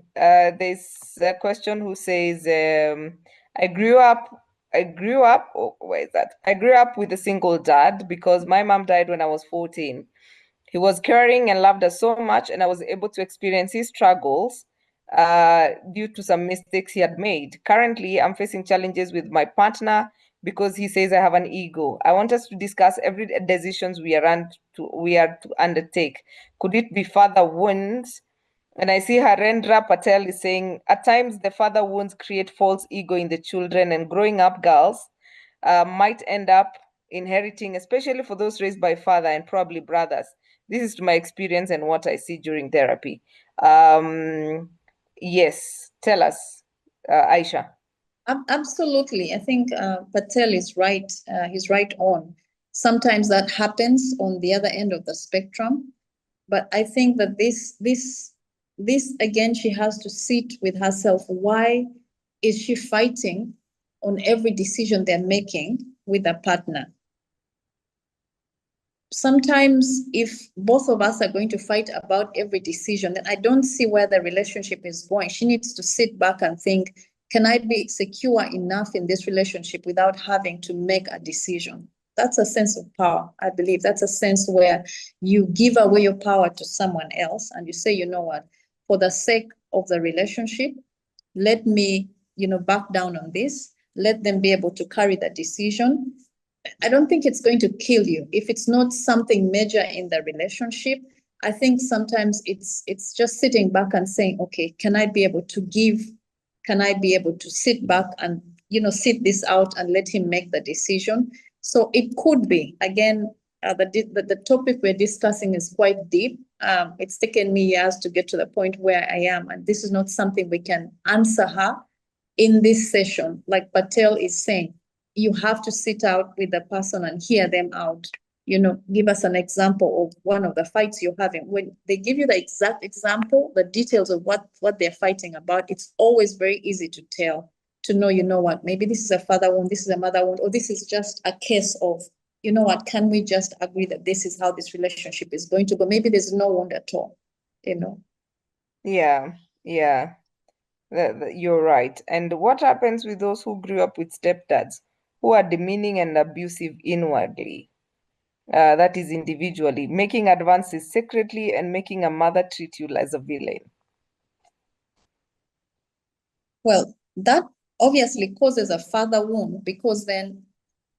a question who says, I grew up, oh, where is that? I grew up with a single dad because my mom died when I was 14. He was caring and loved us so much, and I was able to experience his struggles due to some mistakes he had made. Currently, I'm facing challenges with my partner because he says I have an ego. I want us to discuss every decisions we are to undertake. Could it be father wounds? And I see Harendra Patel is saying, at times the father wounds create false ego in the children, and growing up girls might end up inheriting, especially for those raised by father and probably brothers. This is my experience and what I see during therapy. Yes, tell us, Aisha. Absolutely. I think Patel is right. He's right on. Sometimes that happens on the other end of the spectrum. But I think that this again, she has to sit with herself. Why is she fighting on every decision they're making with a partner? Sometimes if both of us are going to fight about every decision, then I don't see where the relationship is going. She needs to sit back and think, can I be secure enough in this relationship without having to make a decision? That's a sense of power. I believe that's a sense where you give away your power to someone else and you say, you know what, for the sake of the relationship, let me, back down on this. Let them be able to carry the decision. I don't think it's going to kill you if it's not something major in the relationship. I think sometimes it's just sitting back and saying, okay, can I be able to give? Can I be able to sit back and sit this out and let him make the decision? So it could be again. The topic we're discussing is quite deep. It's taken me years to get to the point where I am, and this is not something we can answer her in this session. Like Patel is saying, you have to sit out with the person and hear them out. Give us an example of one of the fights you're having. When they give you the exact example, the details of what they're fighting about, it's always very easy to tell, to know, what, maybe this is a father wound, this is a mother wound, or this is just a case of, what, can we just agree that this is how this relationship is going to go? Maybe there's no wound at all. Yeah, yeah, you're right. And what happens with those who grew up with stepdads who are demeaning and abusive inwardly? That is individually, making advances secretly and making a mother treat you as a villain. Well, that obviously causes a father wound, because then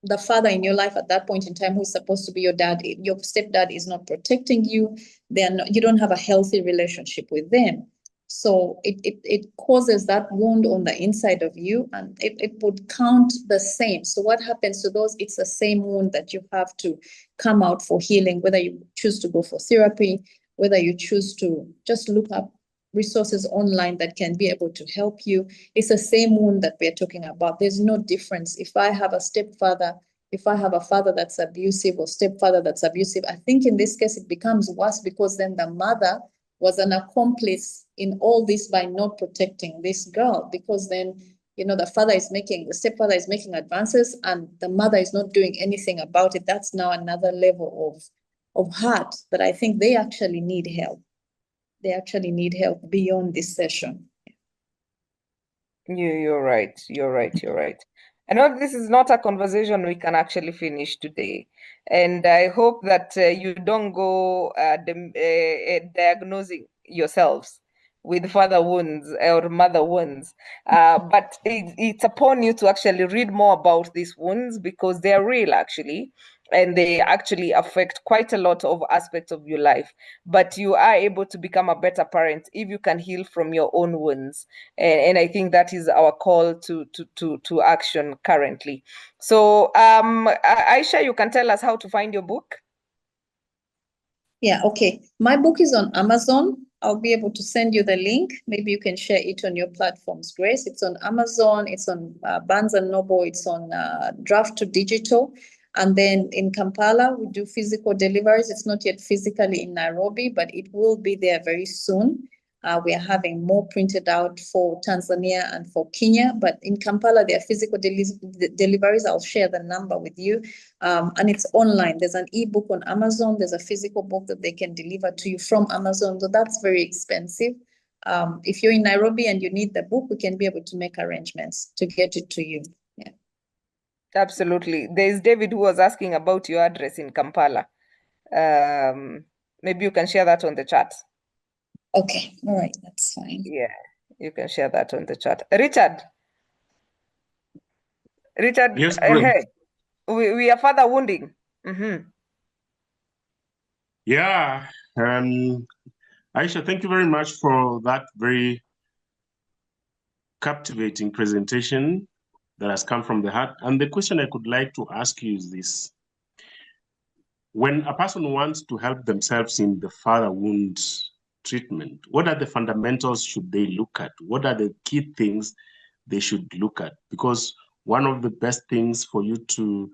the father in your life at that point in time, who's supposed to be your dad, your stepdad, is not protecting you. You don't have a healthy relationship with them. So it causes that wound on the inside of you, and it would count the same. So what happens to those? It's the same wound that you have to come out for healing, whether you choose to go for therapy, whether you choose to just look up resources online that can be able to help you. It's the same wound that we're talking about. There's no difference. If I have a stepfather, if I have a father that's abusive or stepfather that's abusive, I think in this case it becomes worse, because then the mother was an accomplice in all this by not protecting this girl, because then the stepfather is making advances and the mother is not doing anything about it. That's now another level of hurt that I think they actually need help. They actually need help beyond this session. You're right. You're right. You're right. I know this is not a conversation we can actually finish today. And I hope that you don't go diagnosing yourselves with father wounds or mother wounds. But it's upon you to actually read more about these wounds, because they're real, actually. And they actually affect quite a lot of aspects of your life. But you are able to become a better parent if you can heal from your own wounds. And I think that is our call to action currently. So Aisha, you can tell us how to find your book. Yeah, okay. My book is on Amazon. I'll be able to send you the link. Maybe you can share it on your platforms, Grace. It's on Amazon, it's on Barnes and Noble, it's on Draft to Digital. And then in Kampala, we do physical deliveries. It's not yet physically in Nairobi, but it will be there very soon. We are having more printed out for Tanzania and for Kenya, but in Kampala, there are physical deliveries. I'll share the number with you. And it's online. There's an ebook on Amazon. There's a physical book that they can deliver to you from Amazon. So that's very expensive. If you're in Nairobi and you need the book, we can be able to make arrangements to get it to you. Yeah. Absolutely. There's David who was asking about your address in Kampala. Maybe you can share that on the chat. Okay. All right. That's fine. Yeah, you can share that on the chat. Richard, Yes, great. hey, we are further wounding. Yeah. Aisha, thank you very much for that very captivating presentation that has come from the heart. And the question I could like to ask you is this. When a person wants to help themselves in the father wound treatment, what are the fundamentals should they look at? What are the key things they should look at? Because one of the best things for you to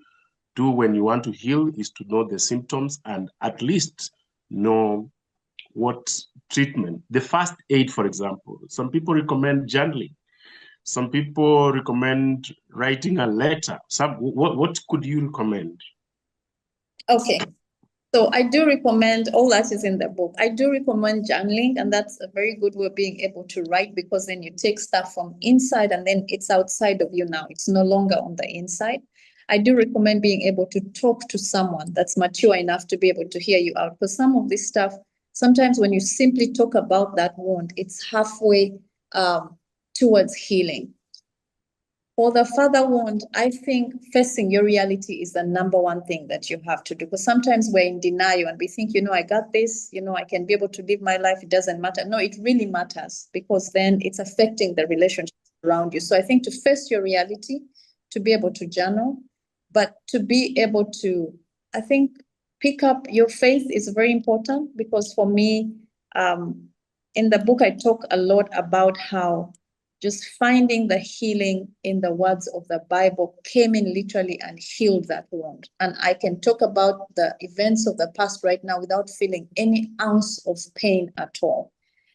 do when you want to heal is to know the symptoms and at least know what treatment. The first aid, for example, some people recommend journaling. Some people recommend writing a letter. What could you recommend? Okay. So I do recommend, all that is in the book. I do recommend journaling, and that's a very good way of being able to write, because then you take stuff from inside and then it's outside of you now. It's no longer on the inside. I do recommend being able to talk to someone that's mature enough to be able to hear you out. Because some of this stuff, sometimes when you simply talk about that wound, it's halfway towards healing. For the father wound, I think facing your reality is the number one thing that you have to do. Because sometimes we're in denial and we think, I got this, I can be able to live my life. It doesn't matter. No, it really matters, because then it's affecting the relationships around you. So I think to face your reality, to be able to journal, but to be able to, I think, pick up your faith is very important. Because for me, in the book, I talk a lot about how just finding the healing in the words of the Bible came in literally and healed that wound. And I can talk about the events of the past right now without feeling any ounce of pain at all.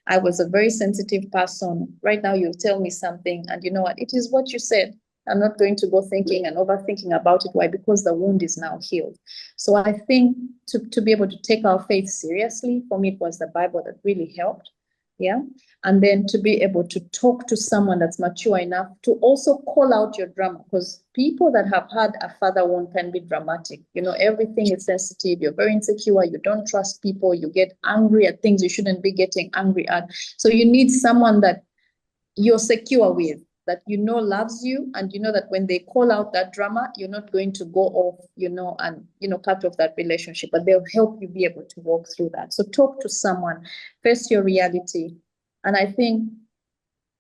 I was a very sensitive person. Right now, you tell me something, and you know what? It is what you said. I'm not going to go thinking and overthinking about it. Why? Because the wound is now healed. So I think to be able to take our faith seriously, for me, it was the Bible that really helped. Yeah. And then to be able to talk to someone that's mature enough to also call out your drama, because people that have had a father wound can be dramatic. Everything is sensitive. You're very insecure. You don't trust people. You get angry at things you shouldn't be getting angry at. So you need someone that you're secure with, that loves you, and that when they call out that drama, you're not going to go off, and cut off that relationship, but they'll help you be able to walk through that. So talk to someone, face your reality, and I think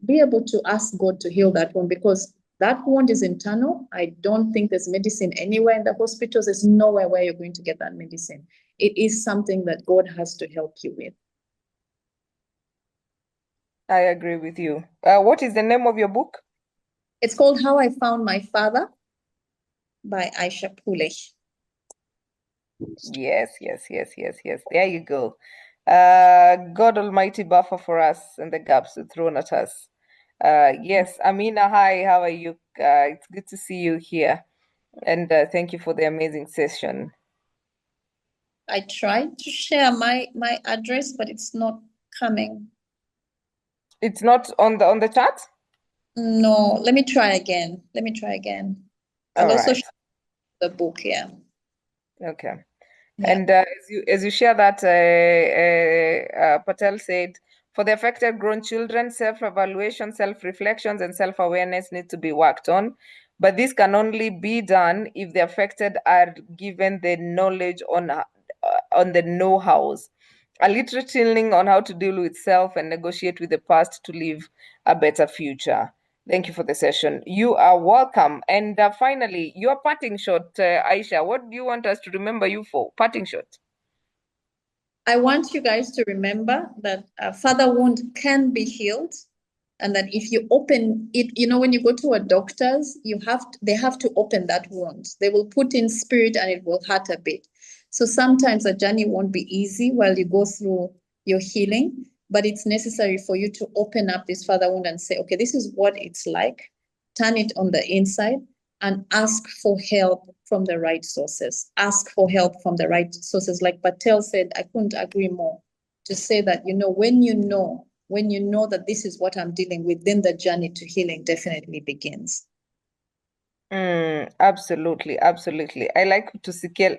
be able to ask God to heal that wound, because that wound is internal. I don't think there's medicine anywhere in the hospitals. There's nowhere where you're going to get that medicine. It is something that God has to help you with. I agree with you. What is the name of your book? It's called How I Found My Father by Aisha Pule. Yes. There you go. God Almighty buffer for us and the gaps thrown at us. Yes, Amina, hi, how are you? It's good to see you here. And thank you for the amazing session. I tried to share my address, but it's not coming. It's not on the chat? No, let me try again. I'll also share the book, yeah. Okay. Yeah. And as you share that, Patel said, for the affected grown children, self-evaluation, self-reflections, and self-awareness need to be worked on. But this can only be done if the affected are given the knowledge on the know-hows, a literate training on how to deal with self and negotiate with the past to live a better future. Thank you for the session. You are welcome. And finally, your parting shot, Aisha. What do you want us to remember you for? Parting shot. I want you guys to remember that a father wound can be healed, and that if you open it, when you go to a doctor's, they have to open that wound. They will put in spirit and it will hurt a bit. So sometimes the journey won't be easy while you go through your healing, but it's necessary for you to open up this father wound and say, okay, this is what it's like. Turn it on the inside and ask for help from the right sources. Ask for help from the right sources. Like Patel said, I couldn't agree more to say that, when you know that this is what I'm dealing with, then the journey to healing definitely begins. Absolutely. I like to sekile.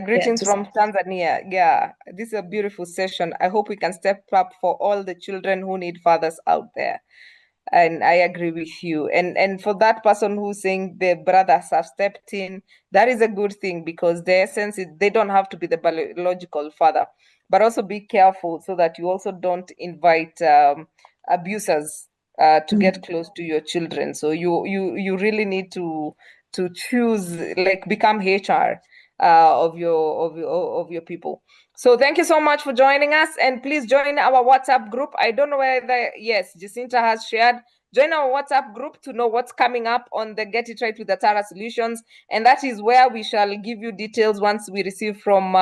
Greetings from Tanzania. Yeah, this is a beautiful session. I hope we can step up for all the children who need fathers out there. And I agree with you. And for that person who's saying the brothers have stepped in, that is a good thing, because the essence is they don't have to be the biological father, but also be careful so that you also don't invite abusers to get close to your children. So you really need to choose, like, become HR of your people. So thank you so much for joining us, and please join our WhatsApp group. I don't know whether, yes, Jacinta has shared. Join our WhatsApp group to know what's coming up on the Get It Right with Atara Solutions, and that is where we shall give you details once we receive from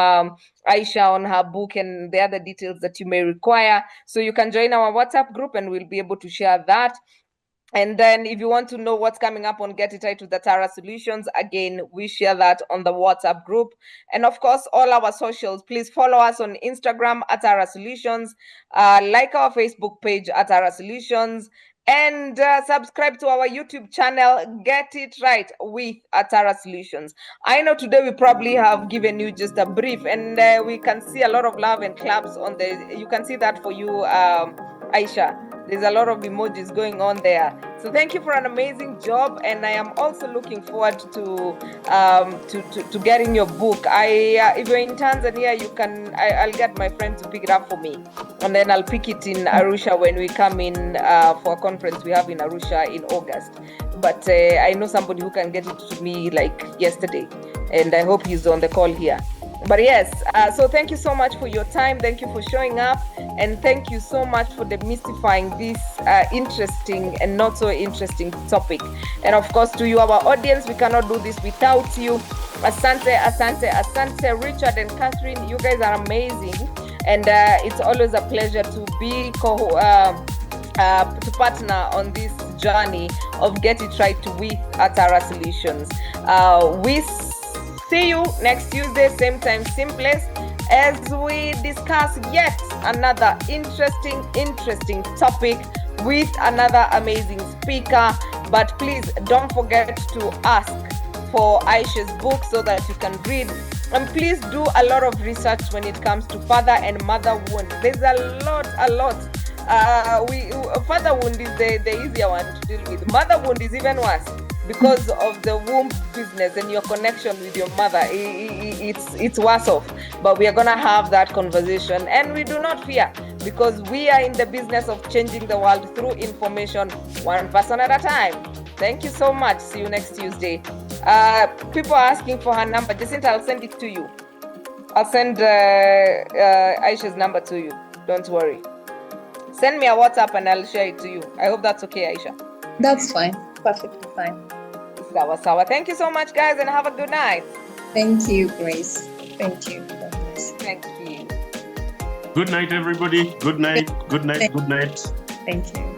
Aisha on her book and the other details that you may require. So you can join our WhatsApp group and we'll be able to share that. And then if you want to know what's coming up on Get It Right with Atara Solutions, again, we share that on the WhatsApp group. And of course, all our socials, please follow us on Instagram, Atara Solutions, like our Facebook page, Atara Solutions, and subscribe to our YouTube channel, Get It Right with Atara Solutions. I know today we probably have given you just a brief, and we can see a lot of love and claps on you can see that for you, Aisha. There's a lot of emojis going on there. So thank you for an amazing job, and I am also looking forward to getting your book. If you're in Tanzania, I'll get my friend to pick it up for me, and then I'll pick it in Arusha when we come in for a conference we have in Arusha in August. But I know somebody who can get it to me like yesterday, and I hope he's on the call here. But yes, so thank you so much for your time. Thank you for showing up. And thank you so much for demystifying this interesting and not so interesting topic. And of course, to you, our audience, we cannot do this without you. Asante, asante, asante. Richard and Catherine, you guys are amazing. And it's always a pleasure to be to partner on this journey of Get It Right with Atara Solutions. We see you next Tuesday, same time, same place, as we discuss yet another interesting topic with another amazing speaker. But please don't forget to ask for Aisha's book so that you can read. And please do a lot of research when it comes to father and mother wound. There's a lot. Father wound is the easier one to deal with. Mother wound is even worse, because of the womb business and your connection with your mother. It's worse off. But we are going to have that conversation, and we do not fear, because we are in the business of changing the world through information, one person at a time. Thank you so much. See you next Tuesday. People are asking for her number. Jacinta, I'll send it to you. I'll send Aisha's number to you. Don't worry. Send me a WhatsApp and I'll share it to you. I hope that's okay, Aisha. That's fine. Perfectly fine. Sawa. Thank you so much, guys, and have a good night. Thank you, Grace. Thank you. Thank you. Good night, everybody. Good night. Good night. Good night. Thank you.